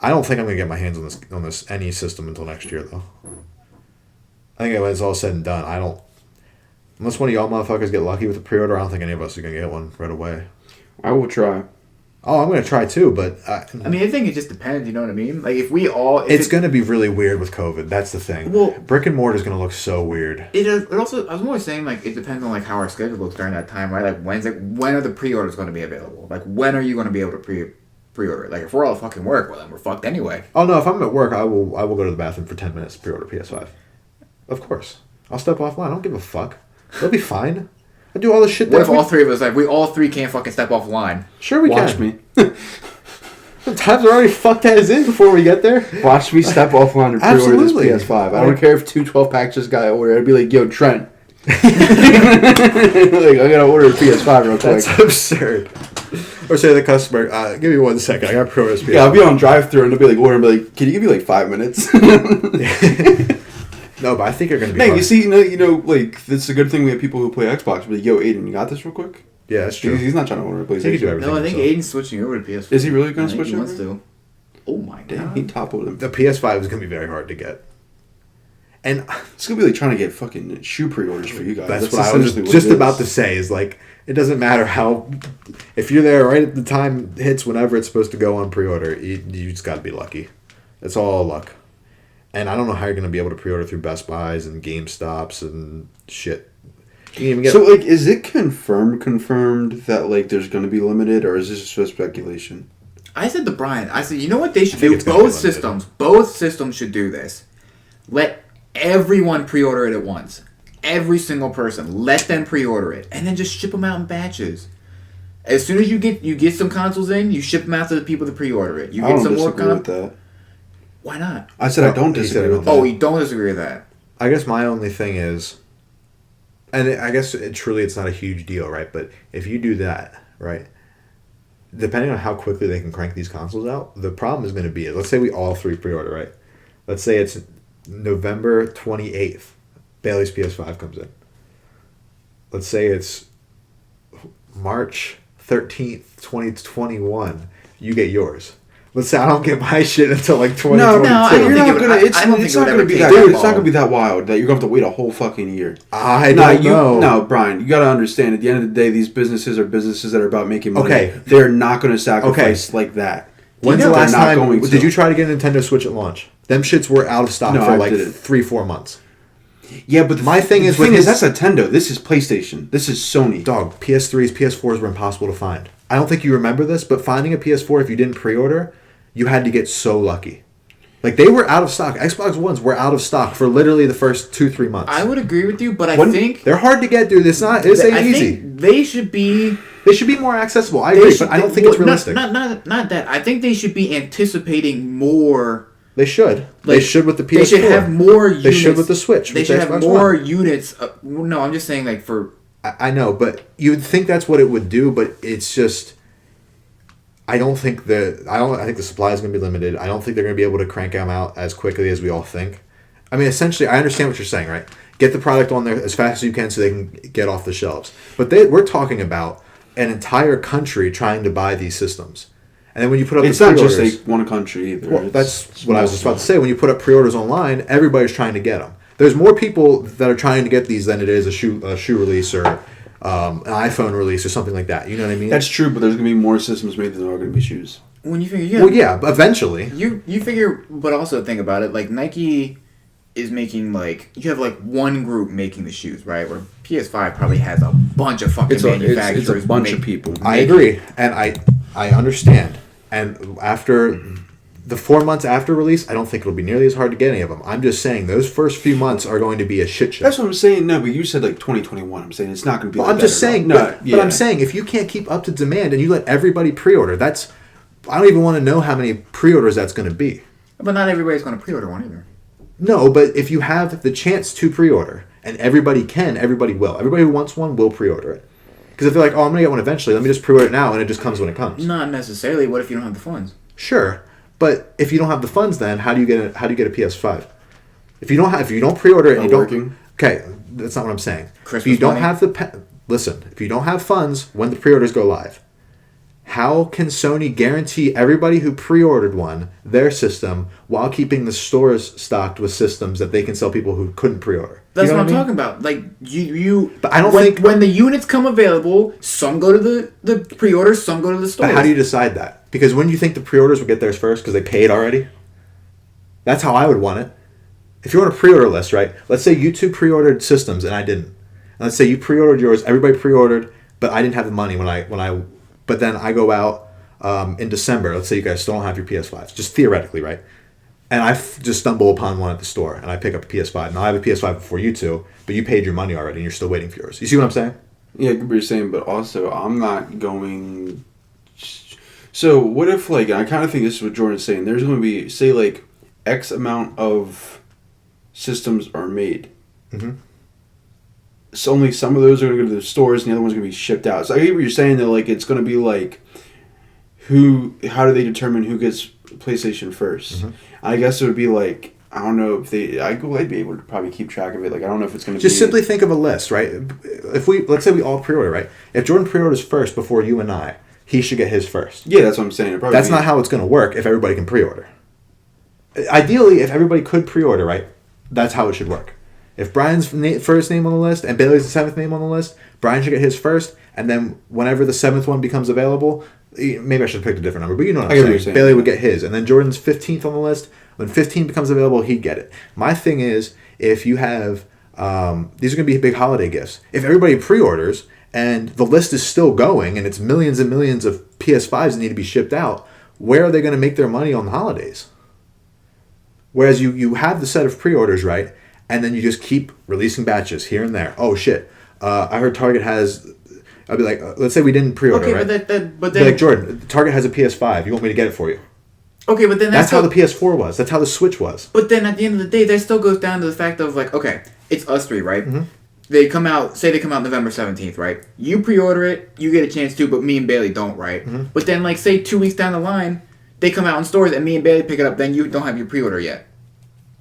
I don't think I'm gonna get my hands on this any system until next year, though. I think when it's all said and done, I don't. Unless one of y'all motherfuckers get lucky with the pre-order, I don't think any of us are gonna get one right away. I will try. Oh, I'm gonna try too, but I mean, I think it just depends. You know what I mean? Like, if we all, it's gonna be really weird with COVID. That's the thing. Well, brick and mortar is gonna look so weird. It also, I was more saying, like, it depends on, like, how our schedule looks during that time, right? Like, when are the pre-orders going to be available? Like, when are you going to be able to pre-order? Like, if we're all at fucking work, well, then we're fucked anyway. Oh no, if I'm at work, I will go to the bathroom for 10 minutes to pre-order PS5. Of course, I'll step offline. I don't give a fuck. They'll be fine. I do all the shit. What if all three of us, like, we all three can't fucking step off the line? Sure we Watch can. me. Sometimes we're already fucked as in before we get there. Watch me step offline and pre-order this Absolutely. PS5. I don't care if 2 12-packs just got ordered. I'd be like, yo, Trent. Like, I gotta order a PS5 real quick. That's absurd. Or say to the customer, give me 1 second, I got pre-order this PS5. Yeah, I'll be on drive-thru and they'll be like, ordering, be like, can you give me like 5 minutes? No, but I think you're going to be Man, hard. you see, like, it's a good thing we have people who play Xbox. But like, yo, Aiden, you got this real quick? Yeah, that's true. He's not trying to order a He can do PlayStation. everything No, I think himself. Aiden's switching over to PS4. Is he really going to I think switch he wants over? to. Oh my Damn, god. he toppled him. The PS5 is going to be very hard to get. And It's going to be like trying to get fucking shoe pre-orders for you guys. that's what I was essentially what just it is. about to say is like, it doesn't matter how, if you're there right at the time hits whenever it's supposed to go on pre-order, you just got to be lucky. It's all luck. And I don't know how you're going to be able to pre-order through Best Buys and GameStops and shit. You can even get So, like, is it confirmed that, like, there's going to be limited, or is this just speculation? I said to Brian, I said, you know what they should think do? it's gonna be Both systems should do this. Let everyone pre-order it at once. Every single person. Let them pre-order it. And then just ship them out in batches. As soon as you get some consoles in, you ship them out to the people to pre-order it. You I get don't some more disagree with that. Why not? I said I don't He said disagree I with don't. that. Oh, you don't disagree with that. I guess my only thing is, and I guess truly it's not a huge deal, right? But if you do that, right, depending on how quickly they can crank these consoles out, the problem is going to be, let's say we all three pre-order, right? Let's say it's November 28th, Bailey's PS5 comes in. Let's say it's March 13th, 2021, you get yours. Let's say I don't get my shit until like 2022. No, I don't You're think not it would- gonna. It's I don't think it's it not would gonna ever be take that. that Dude, it's long. not gonna be that wild that you're gonna have to wait a whole fucking year. I don't know. No, Brian, you gotta understand. At the end of the day, these businesses are businesses that are about making money. Okay. They're not gonna sacrifice like that. When's They're the last not time, going did to. you try to get a Nintendo Switch at launch? Them shits were out of stock No, for I like didn't. 3-4 months. Yeah, but My thing is with that's Nintendo. This is PlayStation. This is Sony. Dog, PS3s, PS4s were impossible to find. I don't think you remember this, but finding a PS4 if you didn't pre-order, you had to get so lucky. Like, they were out of stock. Xbox Ones were out of stock for literally the first 2-3 months. I would agree with you, but I When- think They're hard to get, dude. This ain't I easy. think they should be. They should be more accessible. I They agree, should, but I don't think it's well, realistic. Not that. I think they should be anticipating more. They should. They Like, should with the PS4. They should have more units. They should with the Switch. They with should the have Xbox more One. units. No, I'm just saying, like, for. I know, but you'd think that's what it would do, but it's just. I think the supply is going to be limited. I don't think they're going to be able to crank them out as quickly as we all think. I mean, essentially, I understand what you're saying, right? Get the product on there as fast as you can so they can get off the shelves. But we're talking about an entire country trying to buy these systems. And then when you put up It's the not just pre-orders, like one country either. well, It's that's what I was just about to small. say. When you put up pre-orders online, everybody's trying to get them. There's more people that are trying to get these than it is a shoe release or an iPhone release or something like that. You know what I mean? That's true, but there's gonna be more systems made than there are gonna be shoes. When you figure, Well, yeah, but eventually. You figure, but also think about it. Like, Nike is making, like, you have like one group making the shoes, right? Where PS5 probably has a bunch of fucking manufacturers. It's a bunch of people. I agree, and I understand. And after the 4 months after release, I don't think it'll be nearly as hard to get any of them. I'm just saying those first few months are going to be a shit show. That's what I'm saying. No, but you said like 2021. I'm saying it's not going to be. Well, like I'm that just at all. saying, No, but I'm saying if you can't keep up to demand and you let everybody pre-order, I don't even want to know how many pre-orders that's going to be. But not everybody's going to pre-order one either. No, but if you have the chance to pre-order, and everybody will. Everybody who wants one will pre-order it. Because if they're like, oh, I'm going to get one eventually, let me just pre-order it now, and it just comes when it comes. Not necessarily. What if you don't have the funds? Sure, but if you don't have the funds, then how do you get a PS5? If you don't pre-order it, and you don't. Working. Okay, that's not what I'm saying. Christmas if you don't money? have listen, if you don't have funds when the pre-orders go live, how can Sony guarantee everybody who pre-ordered one their system while keeping the stores stocked with systems that they can sell people who couldn't pre-order? That's You know what I'm I mean? talking about. Like, you. But I don't when, think- when the units come available, some go to the pre-orders, some go to the stores. But how do you decide that? Because when you think the pre-orders would get theirs first because they paid already? That's how I would want it. If you're on a pre-order list, right? Let's say you two pre-ordered systems and I didn't. And let's say you pre-ordered yours, everybody pre-ordered, but I didn't have the money but then I go out in December. Let's say you guys still don't have your PS5s, just theoretically, right? And I just stumble upon one at the store and I pick up a PS5. Now I have a PS5 before you two, but you paid your money already and you're still waiting for yours. You see what I'm saying? Yeah, I get what you're saying, but also I'm not going. So what if, like, I kind of think this is what Jordan's saying. There's going to be, say, like, X amount of systems are made. Mm-hmm. So only some of those are going to go to the stores, and the other one's going to be shipped out. So I get what you're saying, that, like, it's going to be like how do they determine who gets PlayStation first? Mm-hmm. I guess it would be like, I don't know if I'd be able to probably keep track of it. Like, I don't know if it's going to be... Just simply think of a list, right? Let's say we all pre-order, right? If Jordan pre-orders first before you and I, he should get his first. Yeah, that's what I'm saying. That's not how it's going to work if everybody can pre-order. Ideally, if everybody could pre-order, right, that's how it should work. If Brian's first name on the list and Bailey's the 7th name on the list, Brian should get his first, and then whenever the 7th one becomes available, maybe I should have picked a different number, but you know what I'm saying. Bailey would get his, and then Jordan's 15th on the list. When 15 becomes available, he'd get it. My thing is, if you have, these are going to be big holiday gifts. If everybody pre-orders and the list is still going and it's millions and millions of PS5s that need to be shipped out, where are they going to make their money on the holidays? Whereas you have the set of pre-orders, right? And then you just keep releasing batches here and there. Oh, shit. I heard Target has... I'd be like, let's say we didn't pre-order, right? But then... like, Jordan, Target has a PS5. You want me to get it for you? Okay, but then that's how the PS4 was. That's how the Switch was. But then at the end of the day, that still goes down to the fact of like, okay, it's us three, right? Mm-hmm. They come out November 17th, right? You pre-order it, you get a chance to, but me and Bailey don't, right? Mm-hmm. But then like say 2 weeks down the line, they come out in stores and me and Bailey pick it up, then you don't have your pre-order yet.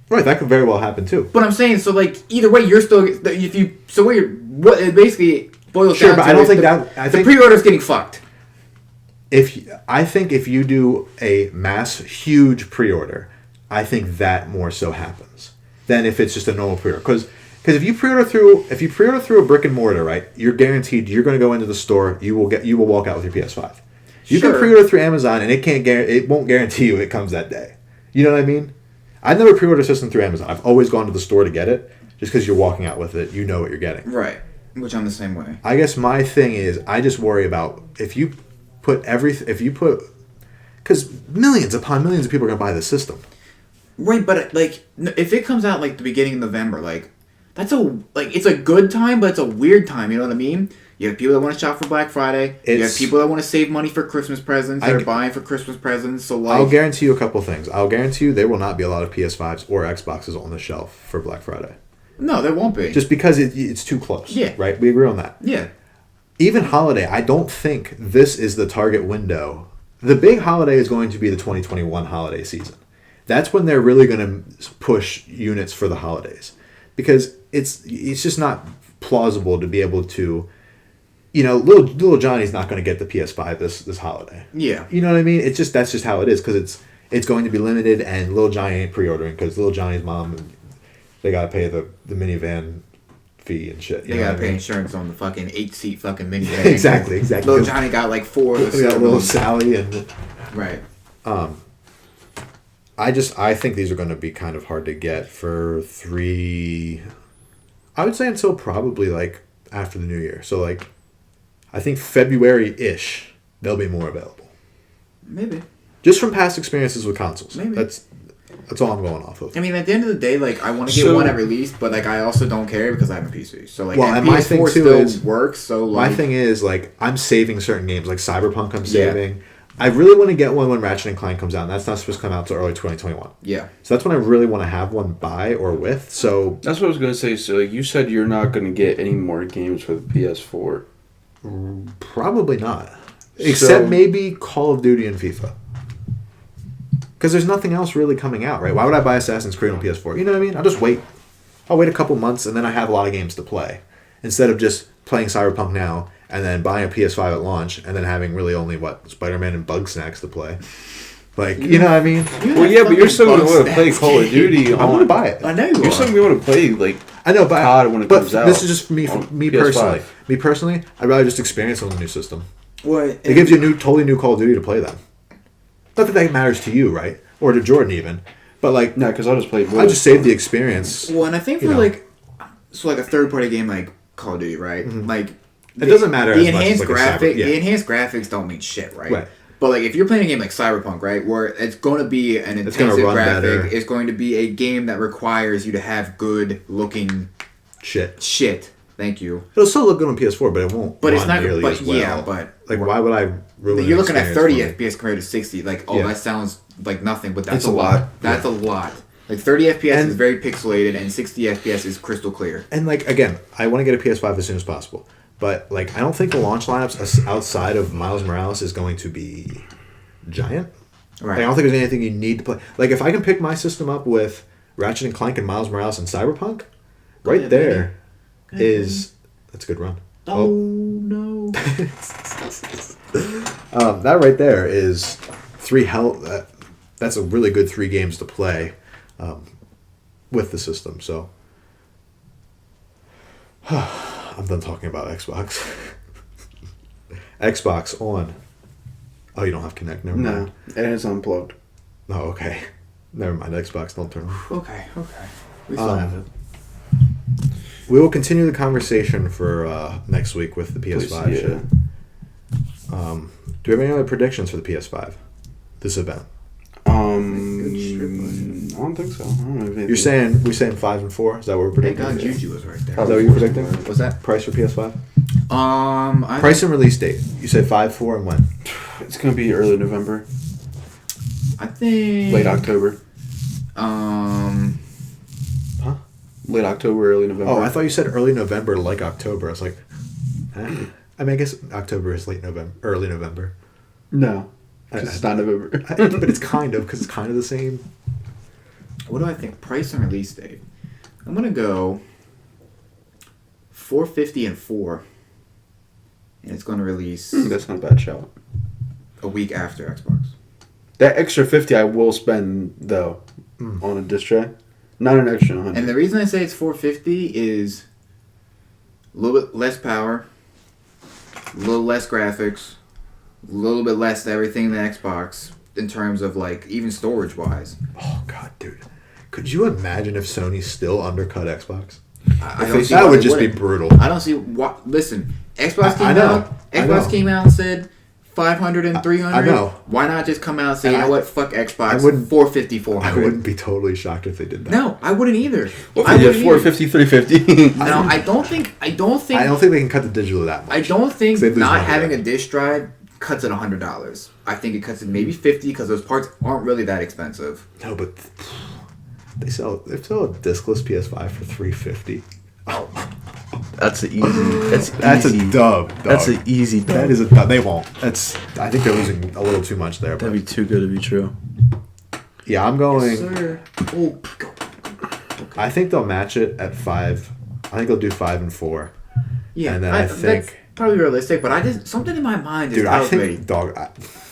Right, that could very well happen too. But I'm saying, so like either way, you're still what it basically boils sure, down but to. I don't think that the pre-order's getting fucked. I think if you do a mass huge pre-order, I think that more so happens than if it's just a normal pre-order. Because if you pre-order through a brick and mortar, right, you're guaranteed you're going to go into the store. You will walk out with your PS5. You can pre-order through Amazon, and it won't guarantee you it comes that day. You know what I mean? I've never pre-ordered a system through Amazon. I've always gone to the store to get it, just because you're walking out with it. You know what you're getting. Right. Which I'm the same way. I guess my thing is, I just worry about because millions upon millions of people are going to buy this system. Right, but like, if it comes out like the beginning of November, like, it's a good time, but it's a weird time, you know what I mean? You have people that want to shop for Black Friday. You have people that want to save money for Christmas presents. They're buying for Christmas presents. So like, I'll guarantee you a couple things. I'll guarantee you there will not be a lot of PS5s or Xboxes on the shelf for Black Friday. No, there won't be. Just because it's too close. Yeah. Right? We agree on that. Yeah. Even holiday, I don't think this is the target window. The big holiday is going to be the 2021 holiday season. That's when they're really going to push units for the holidays. Because it's just not plausible to be able to, little Johnny's not going to get the PS5 this holiday. Yeah. You know what I mean? That's just how it is, because it's going to be limited, and little Johnny ain't pre-ordering because little Johnny's mom, they got to pay the minivan fee and shit. They gotta pay insurance on the fucking 8-seat fucking minivan. exactly. Little Johnny got like 4 of We got little Sally and... Right. I think these are going to be kind of hard to get for 3... I would say until probably like after the new year. So like, I think February-ish, they'll be more available. Maybe. Just from past experiences with consoles. Maybe. That's all I'm going off of. I mean, at the end of the day, like, I want to get one at release, but, like, I also don't care because I have a PC. So, like, and my PS4 still works, so, like... My thing is, like, I'm saving certain games. Like, Cyberpunk I'm saving. Yeah. I really want to get one when Ratchet & Clank comes out, and that's not supposed to come out until early 2021. Yeah. So that's when I really want to have one by or with, so... That's what I was going to say. So, like, you said you're not going to get any more games for the PS4. Probably not. Except maybe Call of Duty and FIFA. Because there's nothing else really coming out, right? Why would I buy Assassin's Creed on PS4? You know what I mean? I'll just wait. I'll wait a couple months, and then I have a lot of games to play. Instead of just playing Cyberpunk now, and then buying a PS5 at launch, and then having really only, Spider-Man and Bugsnax to play. Like, you know what I mean? Well, yeah, but you're still going to want to play Call of Duty. I want to buy it. I know you're still going to want to play, like, I know, but COD when it comes out. This is just me personally. Me personally, I'd rather just experience it on the new system. What? It gives you a totally new Call of Duty to play them. Not that matters to you, right? Or to Jordan even. But like... No, because I'll just play... I just save the experience. Well, and I think for like a third-party game like Call of Duty, right? Mm-hmm. Like... It doesn't matter the as much as like The enhanced graphics don't mean shit, right? But like if you're playing a game like Cyberpunk, right, where it's going to be an intensive graphic, better. It's going to be a game that requires you to have good-looking... Shit. Thank you. It'll still look good on PS4, but it won't. But it's not nearly as well. Yeah, but like, why would I really? You're looking at 30 FPS compared to 60. Like, that sounds like nothing, but that's a lot. That's a lot. Like 30 FPS is very pixelated, and 60 FPS is crystal clear. And like again, I want to get a PS5 as soon as possible. But like, I don't think the launch lineups outside of Miles Morales is going to be giant. Right. Like, I don't think there's anything you need to play. Like, if I can pick my system up with Ratchet and Clank and Miles Morales and Cyberpunk, right ahead, there is... That's a good run. Oh, no. That right there is that's a really good 3 games to play with the system. So I'm done talking about Xbox. Xbox on. Oh, you don't have Kinect. Never mind. No, it is unplugged. Oh, okay. Never mind. Xbox, don't turn on. Okay. We still have it. We will continue the conversation for next week with the PS5 Please, shit. Do we have any other predictions for the PS5? This event? I don't think so. I don't know if anything- We're saying 5 and 4. Is that what we're Thank predicting? God Juju was right there. Is that what you're predicting? What's that? Price for PS5? Price. Price and release date. You said 5, 4, and when? It's gonna be early November, I think late October. Huh? Late October, early November. Oh, I thought you said early November, like October. I was like, eh. I mean, I guess October is late November, early November. No, 'cause it's not November. But it's kind of, because it's kind of the same. What do I think? Price and release date. I'm gonna go $450 and 4, and it's gonna release That's not a bad shout. a week after Xbox. That extra 50 I will spend though on a disc tray. Not an extra 100. And the reason I say it's $450 is a little bit less power, a little less graphics, a little bit less everything than Xbox in terms of like even storage wise. Oh, God, dude. Could you imagine if Sony still undercut Xbox? I don't see That why would they just be wouldn't. brutal. I don't see what. Listen, Xbox I came know. out. I Xbox know. came out and said 500 and 300. I know. Why not just come out and say, And you know I- what? Fuck Xbox. I wouldn't- 450, I 400. wouldn't be totally shocked if they did that. No, I wouldn't either. What I if you wouldn't did 450, 350? either. No, I don't think. I don't think they can cut the digital that much. I don't think They'd lose not money having there. a disc drive cuts it $100. I think it cuts it maybe 50 because those parts aren't really that expensive. No, but they sell a discless PS5 for $350. Oh, That's an easy. that's a dub. Dog. That's an easy dub. That is a dub. They won't. I think they're losing a little too much there. That'd But be too good to be true. yeah, I'm going. Sir. Oh, go. I think they'll match it at 5. I think they'll do 5 and 4. Yeah, And then I that's think- probably realistic. But I just something in my mind just Dude, I tells me think dog.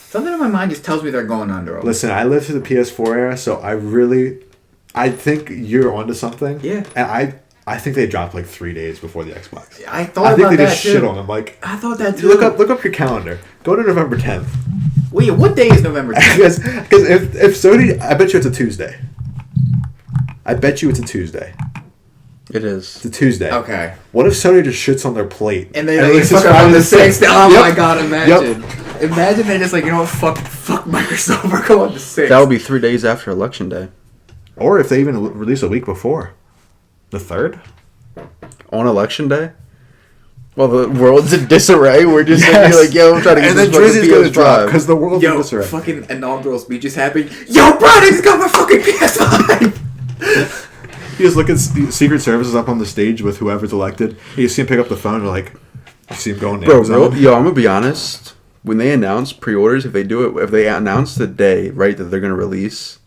something in my mind just tells me they're going under. Listen, I lived through the PS4 era, so I think you're onto something. Yeah. And I think they dropped like 3 days before the Xbox. I thought I think about they that just too. shit on them. Like, I thought that too. look up your calendar. Go to November 10th. Wait, what day is November 10th? Because if Sony, I bet you it's a Tuesday. I bet you it's a Tuesday. It is. It's a Tuesday. Okay. What if Sony just shits on their plate And they releases fuck up 5 on and the 6? 6th. Oh Yep. my god, imagine. Imagine they just like, you know what, fuck Microsoft, we're going to 6. That would be 3 days after Election Day. Or if they even release a week before. The 3rd? On Election Day? Well, the world's in disarray. We're just Yes. sitting here like, yo, I'm trying to get And this then Drizzy's going to drop PS5. because the world's in Yo, disarray. fucking inaugural speech is happening. Yo, Brian, I just got my fucking PS5! You just look at Secret Services up on the stage with whoever's elected. You see him pick up the phone and like, you see him going to Bro, Amazon. yo, I'm gonna be honest. When they announce pre-orders, if they announce the day right that they're gonna release,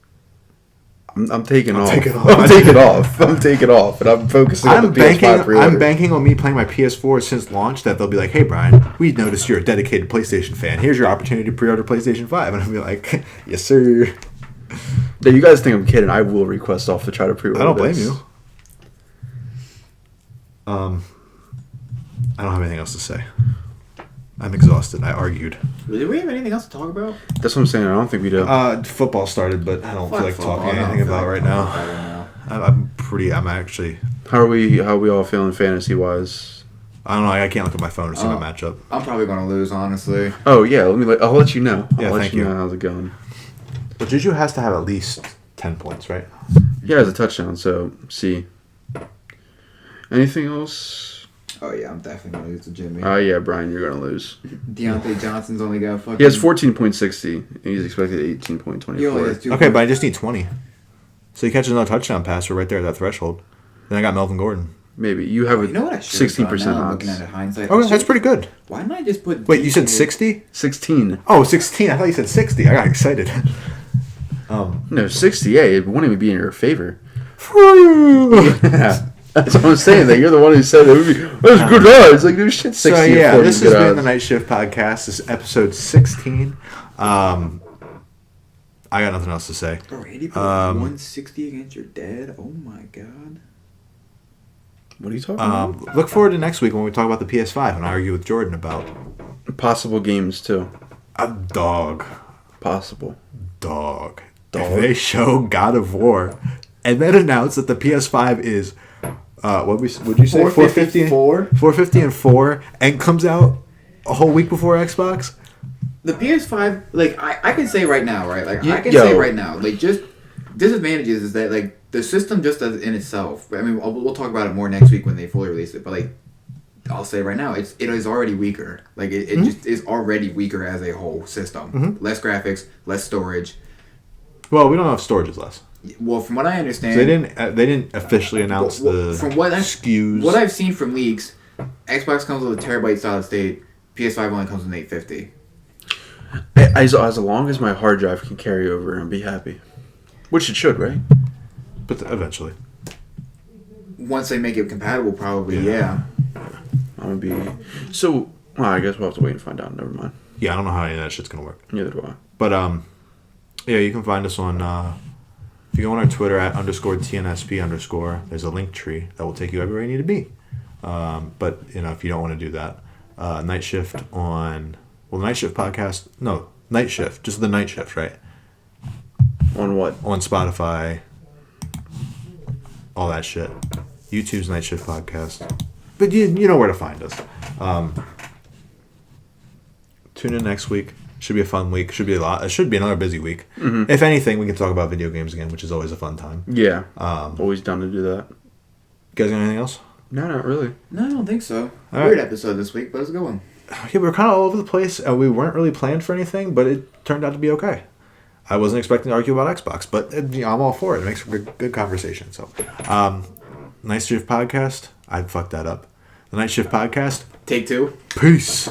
I'm taking off. taking off. I'm taking off, and I'm focusing on I'm the PS5 pre-order. I'm banking on me playing my PS4 since launch that they'll be like, hey Brian, we noticed you're a dedicated PlayStation fan. Here's your opportunity to pre-order PlayStation 5. And I'll be like, yes sir. Now, you guys think I'm kidding? I will request off to try to pre-order. I don't blame this. you. I don't have anything else to say. I'm exhausted. I argued. Do we have anything else to talk about? That's what I'm saying. I don't think we do. Football started, but I don't Fuck feel like football. talking I don't anything feel about like right talking now. about it I'm actually. How are we all feeling fantasy wise? I don't know. I can't look at my phone to see my Oh. matchup. I'm probably gonna lose, honestly. Oh yeah, I'll let you know. Yeah, I'll let thank you you. know how's it going. But Juju has to have at least 10 points, right? Yeah, it's a touchdown. So see. Anything else? Oh yeah, I'm definitely gonna lose to Jimmy. Yeah, Brian, you're gonna lose. Deontay Johnson's only got fucking. He has 14.60, and he's expected 18.24. He only has 2 Okay, but I just need 20. So he catches another touchdown pass. We're right there at that threshold. Then I got Melvin Gordon. Maybe you have You know what I should have 16% done now, odds. looking at it hindsight. Okay, that's pretty good. Why didn't I just put... Wait, you said 60? 16. Oh, 16. I thought you said 60. I got excited. No, 60. It wouldn't even be in your favor. Yeah. Yeah. That's what I'm saying. That you're the one who said it would be. That's good odds. Like there's shit. 60 So yeah, 40 this good has been odds. the Night Shift Podcast. This is episode 16. I got nothing else to say. Bro, Andy put 160 against your dad? Oh my god. What are you talking about? Look forward to next week when we talk about the PS5 and I argue with Jordan about Possible games too. a dog. Possible. Dog. If they show God of War and then announce that the PS5 is would you say 450 450 and 4 and comes out a whole week before Xbox? The PS5, like, I can say right now, right? Like, I can Yo. say right now, like, just disadvantages is that, like, the system just as in itself, I mean, we'll talk about it more next week when they fully release it, but, like, I'll say right now, it is already weaker. Like, it just is already weaker as a whole system. Less graphics, less storage. Well, we don't have storage is less. Well, from what I understand... So they didn't officially announce from what SKUs. What I've seen from leaks, Xbox comes with a terabyte solid state, PS5 only comes with an 850. As long as my hard drive can carry over and be happy, which it should, right? But eventually. Once they make it compatible, probably, yeah. I'm gonna be. So, well, I guess we'll have to wait and find out. Never mind. Yeah, I don't know how any of that shit's gonna work. Neither do I. But yeah, you can find us on if you go on our Twitter at _TNSP_. There's a link tree that will take you everywhere you need to be. But if you don't want to do that, Night Shift on the Night Shift podcast. No, Night Shift, just the Night Shift, right? On what? On Spotify, all that shit. YouTube's Night Shift podcast. But you know where to find us. Tune in next week. Should be a fun week. Should be a lot. It should be another busy week. Mm-hmm. If anything, we can talk about video games again, which is always a fun time. Yeah. Always down to do that. You guys got anything else? No, not really. No, I don't think so. All Weird right. episode this week, but it's a good one. Yeah, we were kind of all over the place. We weren't really planned for anything, but it turned out to be okay. I wasn't expecting to argue about Xbox, but I'm all for it. It makes for good conversation. So, Night Shift Podcast. I fucked that up. The Night Shift Podcast. Take 2. Peace.